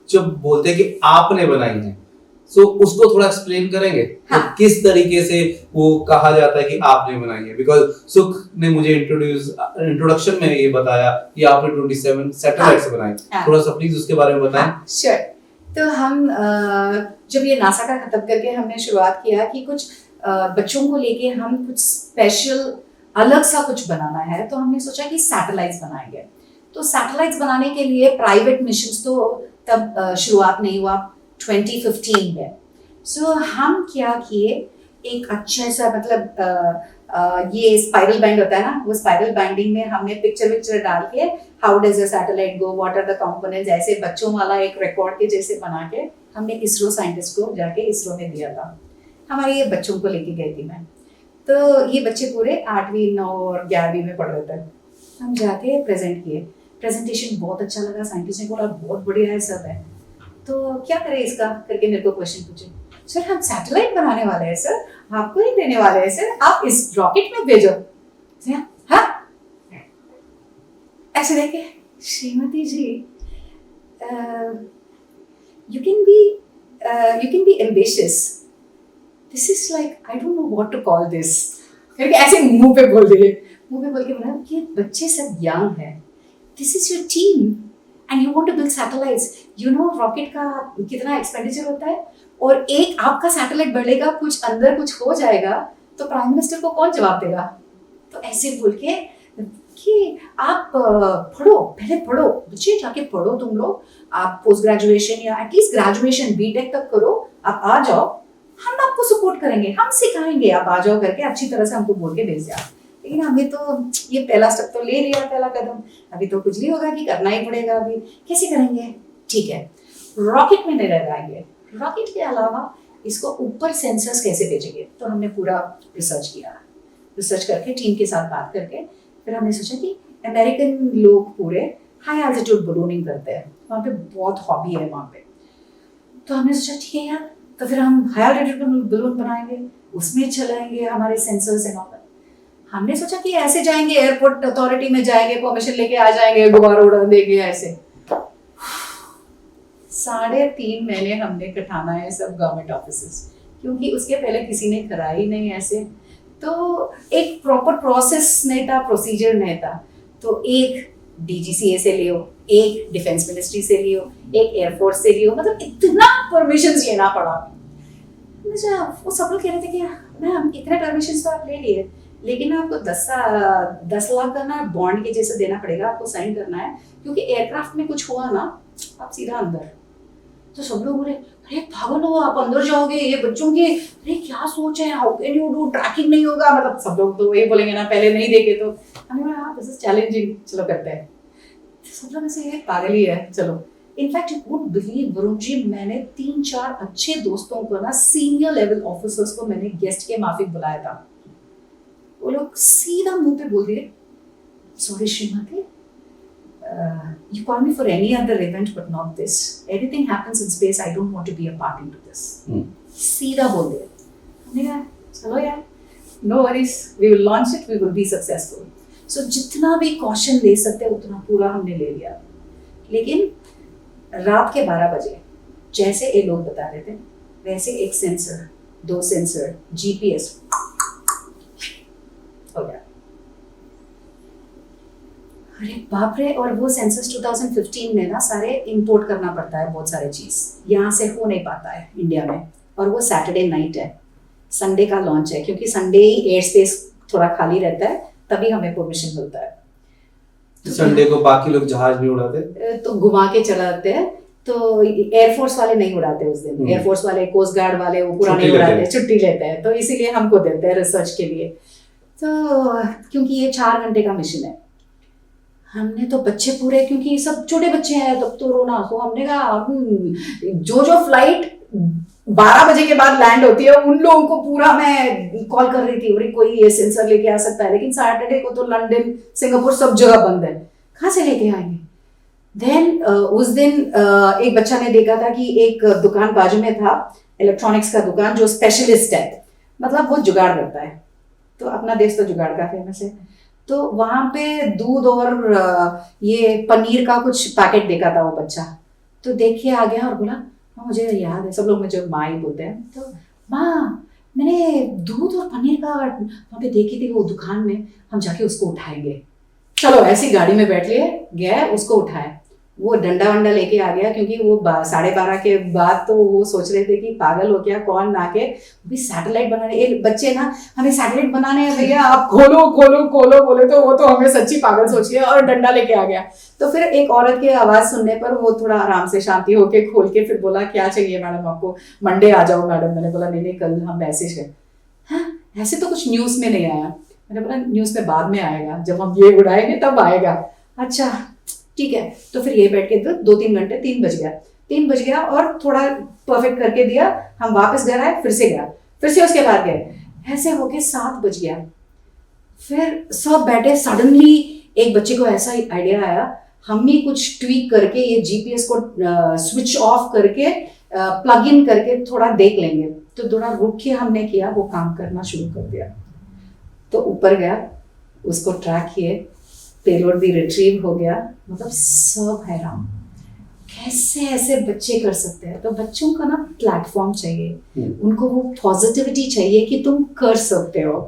[SPEAKER 3] जब बोलते हैं कि आपने बनाई है, सो उसको थोड़ा एक्सप्लेन करेंगे।
[SPEAKER 2] हाँ.
[SPEAKER 3] तो किस तरीके से वो कहा जाता है कि आपने बनाई है? बिकॉज सुख ने मुझे इंट्रोडक्शन में ये बताया कि आपने 27 सैटेलाइट्स बनाई।
[SPEAKER 2] हाँ.
[SPEAKER 3] थोड़ा सा प्लीज उसके बारे में बताएं।
[SPEAKER 2] श्योर। तो हम जब ये नासा का खत्म करके हमने शुरुआत किया कि कुछ बच्चों को लेके हम कुछ स्पेशल अलग सा कुछ बनाना है, तो हमने सोचा कि सैटेलाइट्स बनाएंगे। तो सैटेलाइट्स बनाने के लिए प्राइवेट मिशंस तो तब शुरुआत नहीं हुआ, 2015 में। सो हम क्या किए, एक अच्छा सा मतलब ये स्पाइरल बैंड होता है ना, वो स्पाइरल बैंडिंग में हमने पिक्चर डाल के how does a satellite go, what are the components, ऐसे बच्चों वाला एक रिकॉर्ड के जैसे बना के हमने इसरो साइंटिस्ट को जाके इसरो में दिया था। हमारे ये बच्चों को लेके गई थी मैं, तो ये बच्चे पूरे 8वीं 9 और 11वीं में पढ़ रहे थे। हम जाके प्रेजेंट किए, प्रेजेंटेशन बहुत अच्छा लगा, साइंटिस्ट ने बोला बहुत बढ़िया है सब है, तो क्या करें इसका करके मेरे को क्वेश्चन पूछे। सर हम सैटेलाइट बनाने वाले हैं सर, आपको ही देने वाले हैं सर, आप इस रॉकेट में भेजो। हाँ ऐसे देखे, Shrimati ji you can be ambitious, this is like I don't know what to call this करके ऐसे मुंह पे बोल के बोला कि बच्चे सब यंग है, this is your team and you want to build satellites, you know rocket का कितना एक्सपेंडिचर होता है, और एक आपका सैटेलाइट बढ़ेगा, कुछ अंदर कुछ हो जाएगा तो प्राइम मिनिस्टर को कौन जवाब देगा। तो ऐसे बोल के कि आप पढ़ो, पहले पढ़ो बच्चे, जाके पढ़ो तुम लोग, आप पोस्ट ग्रेजुएशन या एटलीस्ट ग्रेजुएशन बीटेक तक करो, आप आ जाओ, हम आपको सपोर्ट करेंगे, हम सिखाएंगे, आप आ जाओ करके अच्छी तरह से हमको बोल के भेज दिया। लेकिन हमें तो ये पहला स्टेप तो ले लिया, पहला कदम, अभी तो कुछ नहीं होगा कि करना ही पड़ेगा, अभी कैसे करेंगे, ठीक है रॉकेट में नहीं लगाएंगे, रॉकेट के अलावा इसको ऊपर सेंसर्स कैसे भेजेंगे। तो हमने पूरा रिसर्च किया, रिसर्च करके टीम के साथ बात करके फिर हमने सोचा कि अमेरिकन लोग पूरे हाई एल्टीट्यूड बलूनिंग करते हैं, वहाँ पे बहुत हॉबी है वहाँ पे, तो हमने सोचा ठीक है यार, तो फिर हम हाई एल्टीट्यूड बलून बनाएंगे, उसमें चलाएंगे हमारे सेंसर्स एंड ऑल। हमने सोचा कि ऐसे जाएंगे एयरपोर्ट अथॉरिटी में जाएंगे, परमिशन लेके आ जाएंगे, गुब्बारा उड़ा देंगे ऐसे। 3.5 महीने हमने कटाना है सब गवर्नमेंट ऑफिसेस, क्योंकि उसके पहले किसी ने करा ही नहीं ऐसे, तो एक प्रॉपर प्रोसेस नहीं था, प्रोसीजर नहीं था। तो एक डीजीसीए से लियो, एक डिफेंस मिनिस्ट्री से लियो, एक एयरफोर्स से लियो, मतलब इतना परमिशन लेना पड़ा। वो सब लोग कह रहे थे कि मैम इतने परमिशन तो आप ले लिए, लेकिन आपको 10 लाख का ना बॉन्ड के जैसे देना पड़ेगा, आपको साइन करना है, क्योंकि एयरक्राफ्ट में कुछ हुआ ना आप सीधा अंदर। तो सब लोग बोले अरे पागल हो आप, अंदर जाओगे, ये बच्चों के, अरे क्या सोच है, how can you do, tracking नहीं होगा, मतलब सब लोग तो वही बोलेंगे ना, पहले नहीं देखे तो हमने बोला हाँ दिस इज चैलेंजिंग, चलो करते हैं। सब लोग ऐसे ये पागल ही है, चलो। In fact you would believe Varun ji, मैंने 3-4 अच्छे दोस्तों को ना, सीनियर लेवल ऑफिसर्स को मैंने गेस्ट के माफिक बुलाया था, वो लोग सीधा मुंह पे बोल दिए sorry Shrimati, you call me for any other event but not this, anything happens in space I don't want to be a part into this। सीधा बोल दिया। हमने कहा चलो यार no worries, we will launch it, we will be successful। so जितना भी caution ले सकते हैं उतना पूरा हमने ले लिया। लेकिन रात के 12 बजे जैसे ये लोग बता रहे थे वैसे एक सेंसर, 2 सेंसर, जीपीएस हो गया। अरे बाप रे, और वो सेंसस 2015 में ना सारे इंपोर्ट करना पड़ता है, बहुत सारे चीज यहाँ से हो नहीं पाता है इंडिया में, और वो सैटरडे नाइट है, संडे का लॉन्च है, क्योंकि संडे ही एयर स्पेस थोड़ा खाली रहता है, तभी हमें परमिशन मिलता है।
[SPEAKER 3] तो संडे को बाकी लोग जहाज भी उड़ाते,
[SPEAKER 2] तो घुमा के चलाते हैं, तो एयरफोर्स वाले नहीं उड़ाते उस दिन, एयरफोर्स वाले, कोस्ट गार्ड वाले वो पूरा नहीं उड़ाते, छुट्टी लेते हैं, तो इसीलिए हमको देते हैं रिसर्च के लिए। तो क्योंकि ये 4 घंटे का मिशन है, हमने तो बच्चे पूरे, क्योंकि सब छोटे बच्चे हैं तब तो रोना, तो हमने कहा जो फ्लाइट 12 बजे के बाद लैंड होती है उन लोगों को पूरा मैं कॉल कर रही थी, अरे कोई ये सेंसर लेके आ सकता है, लेकिन सैटरडे को तो लंदन सिंगापुर सब जगह बंद है, कहाँ से लेके आएंगे। देन उस दिन एक बच्चा ने देखा था कि एक दुकान बाजू में था, इलेक्ट्रॉनिक्स का दुकान, जो स्पेशलिस्ट है, मतलब वो जुगाड़ करता है, तो अपना देश तो जुगाड़ का फेमस है। तो वहां पे दूध और ये पनीर का कुछ पैकेट देखा था वो बच्चा, तो देख के आ गया और बोला हाँ मुझे याद है, सब लोग मुझे माँ ही बोलते हैं, तो माँ मैंने दूध और पनीर का वहाँ पे देखी थी वो दुकान में, हम जाके उसको उठाएंगे। चलो ऐसी गाड़ी में बैठ लिए गए, उसको उठाए, वो डंडा वंडा लेके आ गया, क्योंकि वो 12:30 के बाद तो वो सोच रहे थे कि पागल हो गया कौन ना के भी सैटेलाइट बनाने, एक बच्चे ना हमें सैटेलाइट बनाने हैं भैया आप खोलो खोलो खोलो बोले, तो वो तो हमें सच्ची पागल सोच लिया और डंडा लेके आ गया। तो फिर एक औरत की आवाज सुनने पर वो थोड़ा आराम से शांति होके खोल के फिर बोला क्या चाहिए मैडम आपको, मंडे आ जाओ मैडम। मैंने बोला नहीं कल हम मैसेज है, हाँ ऐसे तो कुछ न्यूज में नहीं आया। मैंने बोला न्यूज में बाद में आएगा, जब हम ये उड़ाएंगे तब आएगा। अच्छा ठीक है, तो फिर ये बैठ के 2-3 घंटे, 3 बज गया और थोड़ा परफेक्ट करके दिया, हम वापस घर आए, फिर से गया, फिर से उसके बाद गए, ऐसे होके 7 बज गया। फिर सब बैठे, सडनली एक बच्चे को ऐसा आइडिया आया, हम भी कुछ ट्वीक करके ये जीपीएस को स्विच ऑफ करके प्लग इन करके थोड़ा देख लेंगे। तो थोड़ा रुक के हमने किया, वो काम करना शुरू कर दिया। तो ऊपर गया, उसको ट्रैक किए, पेलोड भी रिट्रीव हो गया, मतलब सब हैरान कैसे ऐसे बच्चे कर सकते हैं। तो बच्चों का ना प्लेटफॉर्म चाहिए, उनको वो पॉजिटिविटी चाहिए कि तुम कर सकते हो।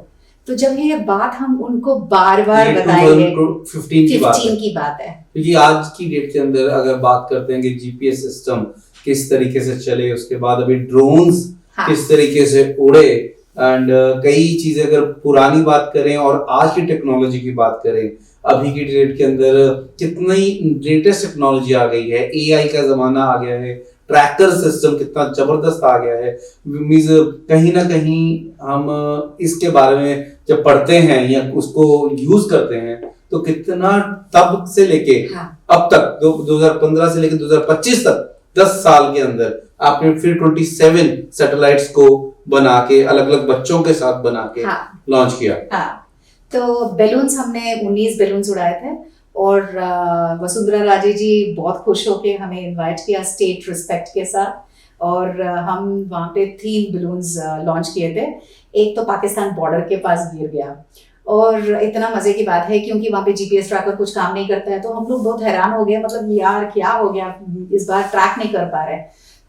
[SPEAKER 2] तो जब ये बात हम उनको बार बार बताएंगे, 15 की बात है,
[SPEAKER 3] क्योंकि आज की डेट के अंदर अगर बात करते हैं कि जीपीएस सिस्टम किस तरीके से चले, उसके बाद अभी ड्रोन्स किस तरीके से उड़े, एंड कई चीजें अगर पुरानी बात करें और आज की टेक्नोलॉजी की बात करें, अभी की डेट के अंदर कितनी लेटेस्ट टेक्नोलॉजी आ गई है, एआई का जमाना आ गया है, ट्रैकर सिस्टम कितना जबरदस्त आ गया है। मींस कहीं ना कहीं हम इसके बारे में जब पढ़ते हैं या उसको यूज करते हैं तो कितना तब से लेके अब तक 2015 से लेके 2025 तक 10 साल के अंदर आपने फिर 27 सैटेलाइट्स को बना के अलग अलग बच्चों के साथ बना के लॉन्च किया।
[SPEAKER 2] तो बैलून्स हमने 19 बैलून्स उड़ाए थे और वसुंधरा राजे जी बहुत खुश होके हमें इनवाइट किया स्टेट रिस्पेक्ट के साथ, और हम वहाँ पे 3 बैलून्स लॉन्च किए थे। एक तो पाकिस्तान बॉर्डर के पास गिर गया, और इतना मजे की बात है क्योंकि वहाँ पे जीपीएस ट्रैकर कुछ काम नहीं करता है, तो हम लोग बहुत हैरान हो गए, मतलब यार क्या हो गया, इस बार ट्रैक नहीं कर पा रहे।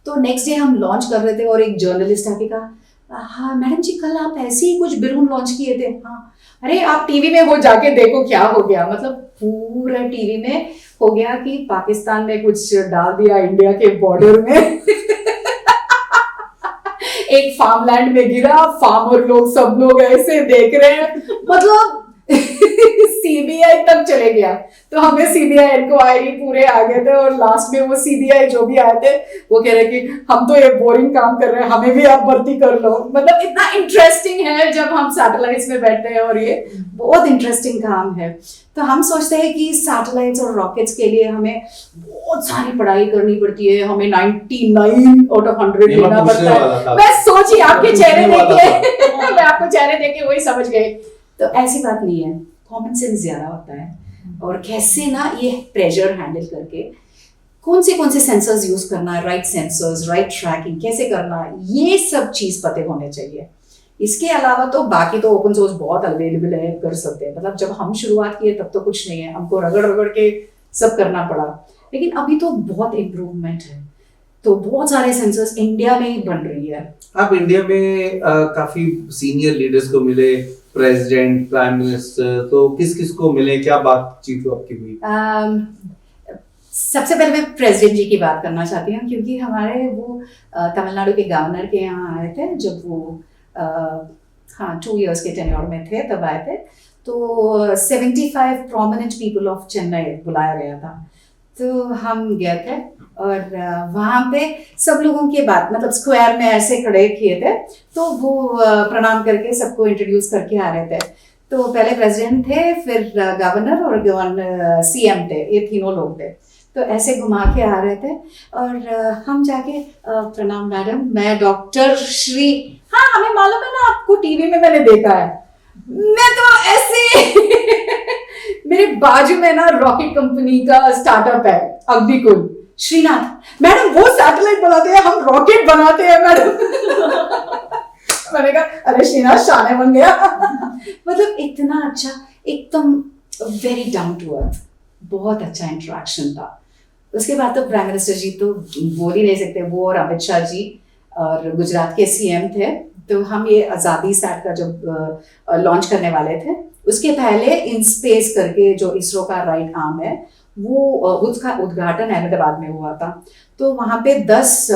[SPEAKER 2] तो नेक्स्ट डे हम लॉन्च कर रहे थे और एक जर्नलिस्ट आके कहा हाँ मैडम जी कल आप ऐसे ही कुछ बैलून लॉन्च किए थे। हाँ अरे आप टीवी में वो जाके देखो क्या हो गया, मतलब पूरा टीवी में हो गया कि पाकिस्तान ने कुछ डाल दिया इंडिया के बॉर्डर में एक फार्मलैंड में गिरा, फार्मर लोग सब लोग ऐसे देख रहे हैं, मतलब सीबीआई तक चले गया। तो हमें सीबीआई इंक्वायरी पूरे आ गए थे, और लास्ट में वो सीबीआई जो भी आए थे वो कह रहे कि हम तो ये बोरिंग काम कर रहे हैं, हमें भी आप भर्ती कर लो। मतलब इतना इंटरेस्टिंग है जब हम सैटेलाइट्स में बैठते हैं, और ये बहुत इंटरेस्टिंग काम है। तो हम सोचते हैं कि सैटेलाइट्स और रॉकेट्स के लिए हमें बहुत सारी पढ़ाई करनी पड़ती है, हमें 99 आउट ऑफ 100 लेना पड़ता है। मैं सोचिए आपके चेहरे देखे मैं आपको चेहरे देखे वही समझ गए। तो ऐसी बात नहीं है, कॉमन सेंस ज्यादा होता है, और कैसे ना ये प्रेशर हैंडल करके कौन से सेंसर्स यूज करना है, राइट सेंसर्स, राइट ट्रैकिंग कैसे करना है, ये सब चीज पते होने चाहिए। इसके अलावा तो बाकी तो ओपन सोर्स बहुत अवेलेबल है, कर सकते हैं। मतलब जब हम शुरुआत किए तब तो कुछ नहीं है, हमको रगड़ के सब करना पड़ा, लेकिन अभी तो बहुत इम्प्रूवमेंट है। तो बहुत सारे सेंसर्स इंडिया में ही बन रही है।
[SPEAKER 3] आप इंडिया में काफी सीनियर लीडर्स को मिले, प्रेसिडेंट, प्राइम मिनिस्टर, तो किस किस को मिले, क्या बातचीत आपकी हुई?
[SPEAKER 2] सबसे पहले मैं प्रेसिडेंट जी की बात करना चाहती हूँ, क्योंकि हमारे वो तमिलनाडु के गवर्नर के यहाँ आए थे, जब वो 2 इयर्स के टेन्योर में थे तब आए थे। तो 75 प्रोमिनेंट पीपल ऑफ चेन्नई बुलाया गया था, तो हम गए थे और वहाँ पे सब लोगों की बात, मतलब स्क्वायर में ऐसे खड़े किए थे, तो वो प्रणाम करके सबको इंट्रोड्यूस करके आ रहे थे। तो पहले प्रेसिडेंट थे, फिर गवर्नर और गवर्नर सीएम थे, ये तीनों लोग थे। तो ऐसे घुमा के आ रहे थे और हम जाके प्रणाम मैडम, मैं डॉक्टर श्री, हाँ हमें मालूम है ना, आपको टीवी में मैंने देखा है। मैं तो ऐसे मेरे बाजू में ना रॉकेट कंपनी का स्टार्टअप है अग्निकुल, श्रीनाथ मैडम वो सैटेलाइट बनाते हैं, हम रॉकेट बनाते हैं मैडम। मैंने कहा अरे श्रीनाथ शाने बन गया। मतलब इतना अच्छा, एकदम वेरी डाउन टू अर्थ, बहुत अच्छा इंटरेक्शन था। उसके बाद तो प्राइम मिनिस्टर जी तो बोल ही नहीं सकते, वो और अमित शाह जी और गुजरात के सीएम थे। तो हम ये आज़ादी सैट का जब लॉन्च करने वाले थे, उसके पहले इन स्पेस करके जो इसरो का राइट आर्म है, वो उसका उद्घाटन अहमदाबाद में हुआ था। तो वहाँ पे 10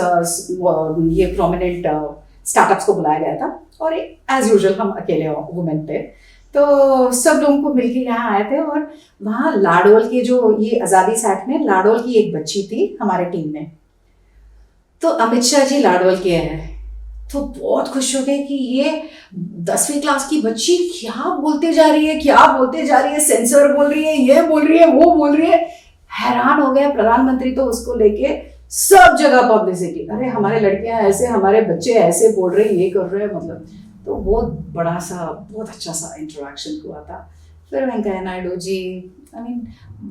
[SPEAKER 2] ये प्रोमिनेंट स्टार्टअप्स को बुलाया गया था और एज यूजुअल हम अकेले वुमेन थे। तो सब लोगों को मिलके यहाँ आए थे और वहाँ लाडोल के जो ये आज़ादी सैट में लाडोल की एक बच्ची थी हमारे टीम में, तो अमित शाह जी लाडोल के हैं, तो बहुत खुश हो गए कि ये 10वीं क्लास की बच्ची क्या बोलते जा रही है, क्या बोलते जा रही है, सेंसर बोल रही है, ये बोल रही है, वो बोल रही है। हैरान हो गए प्रधानमंत्री, तो उसको लेके सब जगह पब्लिसिटी, अरे हमारे लड़कियां ऐसे, हमारे बच्चे ऐसे बोल रहे हैं, ये कर रहे हैं, मतलब तो बहुत बड़ा सा, बहुत अच्छा सा इंटरेक्शन हुआ था। फिर वेंकैया नायडू जी, आई मीन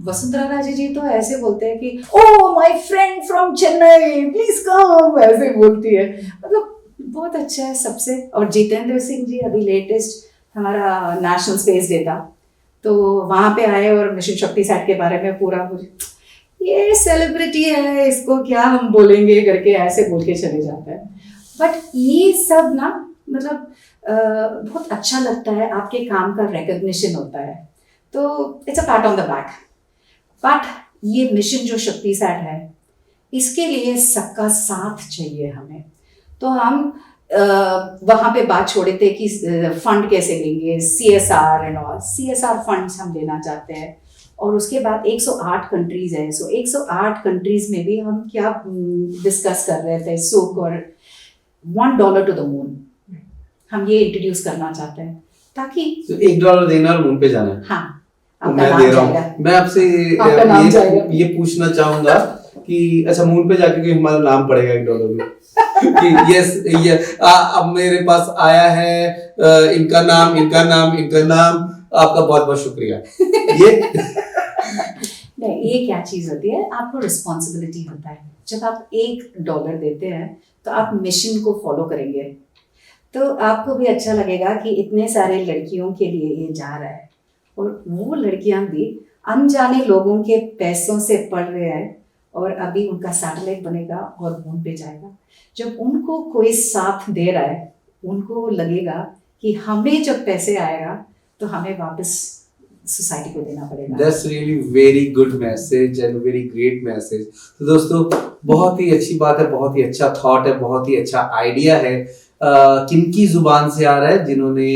[SPEAKER 2] वसुंधरा राजे जी तो ऐसे बोलते हैं कि oh my friend from Chennai please come, ऐसे बोलती है, मतलब बहुत अच्छा है सबसे। और जितेंद्र सिंह जी अभी लेटेस्ट हमारा नेशनल स्पेस डे था, तो वहाँ पे आए और मिशन शक्ति सैट के बारे में पूरा ये सेलिब्रिटी है, इसको क्या हम बोलेंगे करके ऐसे बोल के चले जाते हैं। बट ये सब ना मतलब बहुत अच्छा लगता है, आपके काम का रिकग्निशन होता है, तो it's a PAT on the back. But ये मिशन जो शक्ति सैट है, इसके लिए सबका साथ चाहिए हमें। तो हम वहाँ पे बात छोड़े थे कि फंड कैसे लेंगे, CSR and all, CSR funds हम लेना चाहते हैं। और उसके बाद 108 कंट्रीज है, सो 108 कंट्रीज में भी हम क्या डिस्कस कर रहे थे, सुख और $1 टू द मून हम ये इंट्रोड्यूस करना चाहते हैं, ताकि
[SPEAKER 3] तो $1 देना और मून पे जाना है।
[SPEAKER 2] हाँ,
[SPEAKER 3] तो मैं दे रहा हूँ। मैं आपसे ये पूछना चाहूंगा कि अच्छा मून पे जाके हमारा नाम पड़ेगा $1 में कि यस ये अब मेरे पास आया है, इनका नाम आपका बहुत बहुत शुक्रिया। ये
[SPEAKER 2] नहीं, ये क्या चीज होती है, आपको रिस्पॉन्सिबिलिटी होता है। जब आप $1 देते हैं तो आप मिशन को फॉलो करेंगे, तो आपको भी अच्छा लगेगा कि इतने सारे लड़कियों के लिए ये जा रहा है, और वो लड़कियां भी अनजाने लोगों के पैसों से पढ़ रहे हैं, और अभी उनका सैटेलाइट बनेगा और मून पे जाएगा। जब उनको कोई साथ दे रहा है, उनको लगेगा कि हमें जब पैसे आएगा तो हमें वापस सोसाइटी को देना पड़ेगा।
[SPEAKER 3] That's really very good message and very great message। तो दोस्तों बहुत ही अच्छी बात है, बहुत ही अच्छा थॉट है, बहुत ही अच्छा आइडिया है। किनकी जुबान से आ रहा है? जिन्होंने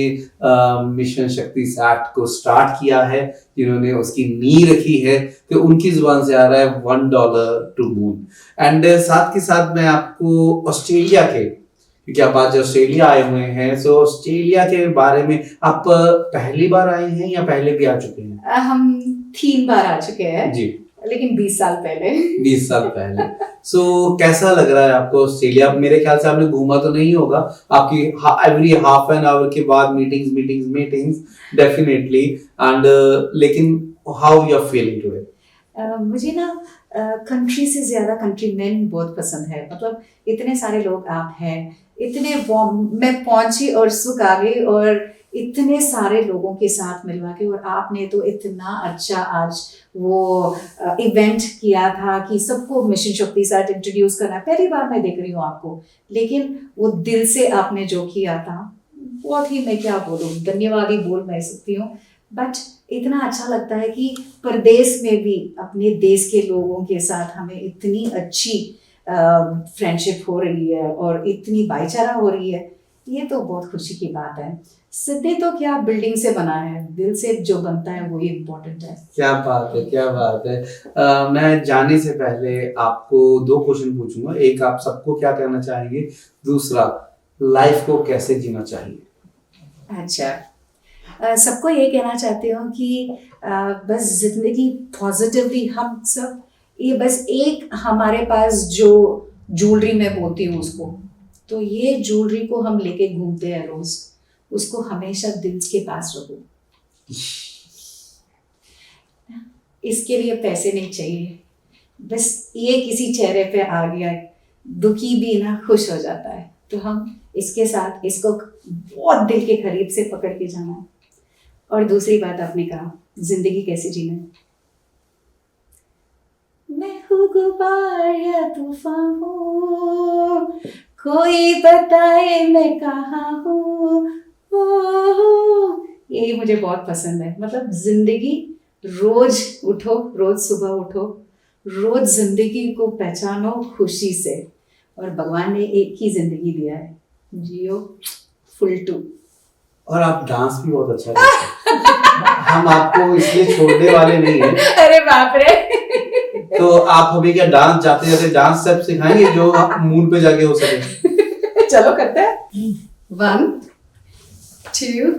[SPEAKER 3] मिशन शक्ति सैट को स्टार्ट किया है, जिन्होंने उसकी नींव रखी है, तो उनकी जुबान से आ रहा है $1 टू मून। एंड साथ के साथ मैं आपको ऑस्ट्रेलिया के, क्योंकि आप आज ऑस्ट्रेलिया आए हुए हैं, सो ऑस्ट्रेलिया के बारे में आप पहली बार आए हैं या पहले भी आ चुके हैं?
[SPEAKER 2] हम 3 बार आ चुके हैं
[SPEAKER 3] जी,
[SPEAKER 2] लेकिन 20 साल पहले।
[SPEAKER 3] 20 साल पहले। सो कैसा लग रहा है आपको ऑस्ट्रेलिया? मेरे ख्याल से आपने घूमा तो नहीं होगा, आपकी एवरी हाफ एन आवर के बाद मीटिंग्स डेफिनेटली, एंड लेकिन how you are feeling today?
[SPEAKER 2] मुझे ना कंट्री से ज्यादा कंट्री मैन बहुत पसंद है। मतलब इतने सारे लोग आप हैं, इतने मैं पहुंची और सुख आ गई, और इतने सारे लोगों के साथ मिलवा के, और आपने तो इतना अच्छा आज वो इवेंट किया था कि सबको मिशन शक्ति सैट इंट्रोड्यूस करना। पहली बार मैं देख रही हूँ आपको, लेकिन वो दिल से आपने जो किया था, बहुत ही, मैं क्या बोलूँ, धन्यवाद ही बोल मैं सकती हूँ। बट इतना अच्छा लगता है कि परदेश में भी अपने देश के लोगों के साथ हमें इतनी अच्छी फ्रेंडशिप हो रही है और इतनी भाईचारा हो रही है। ये तो बहुत खुशी की बात है। सिद्धि तो क्या बिल्डिंग से बना है, दिल से जो बनता है वही इम्पोर्टेंट है।
[SPEAKER 3] क्या बात है, क्या बात है। मैं जाने से पहले आपको 2 क्वेश्चन पूछूंगा। एक, आप सबको क्या कहना चाहेंगे? दूसरा, लाइफ को कैसे जीना चाहिए?
[SPEAKER 2] अच्छा, सबको ये कहना चाहती हूँ कि बस ज़िंदगी पॉजिटिवली हम सब, ये बस एक हमारे पास जो ज्वेलरी मैं बोलती हूँ उसको, तो ये ज्वेलरी को हम लेके घूमते हैं रोज, उसको हमेशा दिल के पास रखो। इसके लिए पैसे नहीं चाहिए, बस ये किसी चेहरे पे आ गया, दुखी भी ना खुश हो जाता है, तो हम इसके साथ इसको बहुत दिल के करीब से पकड़ के जाना है। और दूसरी बात आपने कहा, जिंदगी कैसे जीना है। मैं हूँ गुबार या तूफान हूँ, कोई बताए मैं कहाँ हूँ, ये मुझे बहुत पसंद है। मतलब जिंदगी, रोज उठो, रोज सुबह उठो, रोज जिंदगी को पहचानो खुशी से, और भगवान ने एक ही जिंदगी दिया है, जियो फुल टू।
[SPEAKER 3] और आप डांस भी बहुत अच्छा करते हैं। हम आपको इसलिए छोड़ने वाले नहीं हैं।
[SPEAKER 2] अरे बाप रे।
[SPEAKER 3] तो आप हमें क्या डांस जाते जाते डांस सब सिखाएंगे जो मून पे जाके हो सके।
[SPEAKER 2] चलो करते हैं। 1 2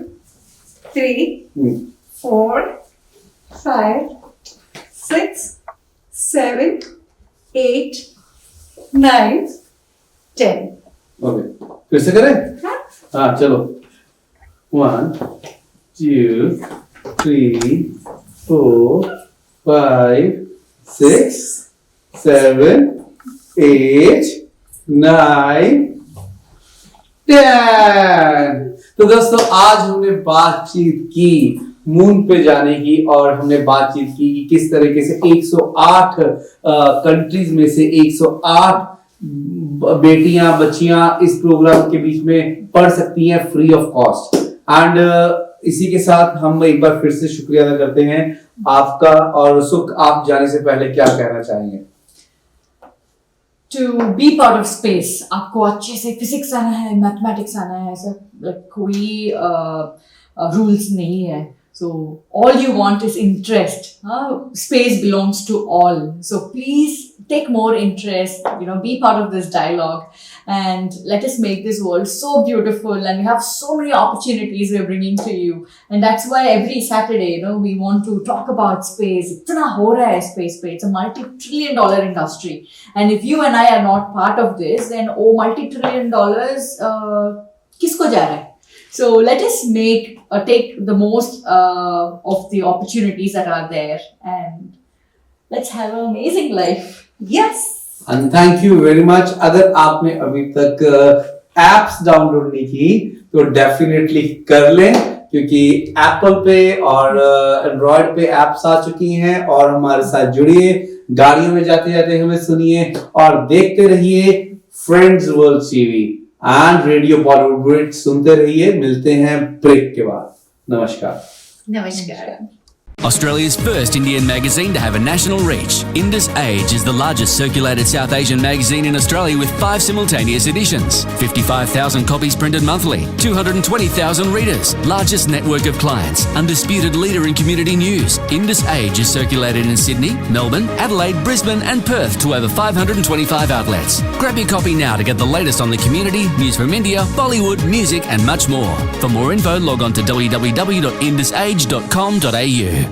[SPEAKER 2] 3 4 5 6 7 8 9 10।
[SPEAKER 3] ओके, फिर से करें? हाँ चलो। 1 2 3 4 5 6 7 8 9 10। तो दोस्तों आज हमने बातचीत की मून पे जाने की, और हमने बातचीत की कि किस तरीके से 108 कंट्रीज में से 108 बेटियां बच्चियां इस प्रोग्राम के बीच में पढ़ सकती हैं फ्री ऑफ कॉस्ट। एंड इसी के साथ हम एक बार फिर से शुक्रिया अदा करते हैं आपका। और सुख, आप जाने से पहले क्या कहना चाहेंगे?
[SPEAKER 1] To be part of space, आपको अच्छे से फिजिक्स आना है, मैथमेटिक्स आना है, ऐसा कोई रूल्स नहीं है। So all you want is interest. Space belongs to all. So please take more interest. Be part of this dialogue, and let us make this world so beautiful. And we have so many opportunities we're bringing to you, and that's why every Saturday, we want to talk about space. Itna ho raha hai space pe. It's a multi-trillion-dollar industry, and if you and I are not part of this, then multi-trillion dollars kisko ja raha hai? So let us take the most of the opportunities that are there, and let's have an amazing life.
[SPEAKER 2] Yes.
[SPEAKER 3] And thank you very much. अगर आपने अभी तक apps download नहीं की तो definitely कर लें, क्योंकि एप्पल पे और एंड्रॉयड पे एप्स आ चुकी हैं। और हमारे साथ जुड़िए, गाड़ियों में जाते जाते हमें सुनिए और देखते रहिए friends world TV and radio Bollywood सुनते रहिए। मिलते हैं ब्रेक के बाद। नमस्कार।
[SPEAKER 2] नमस्कार।
[SPEAKER 4] Australia's first Indian magazine to have a national reach, Indus Age is the largest circulated South Asian magazine in Australia with 5 simultaneous editions, 55,000 copies printed monthly, 220,000 readers, largest network of clients, undisputed leader in community news. Indus Age is circulated in Sydney, Melbourne, Adelaide, Brisbane and Perth to over 525 outlets. Grab your copy now to get the latest on the community, news from India, Bollywood, music and much more. For more info, log on to www.indusage.com.au.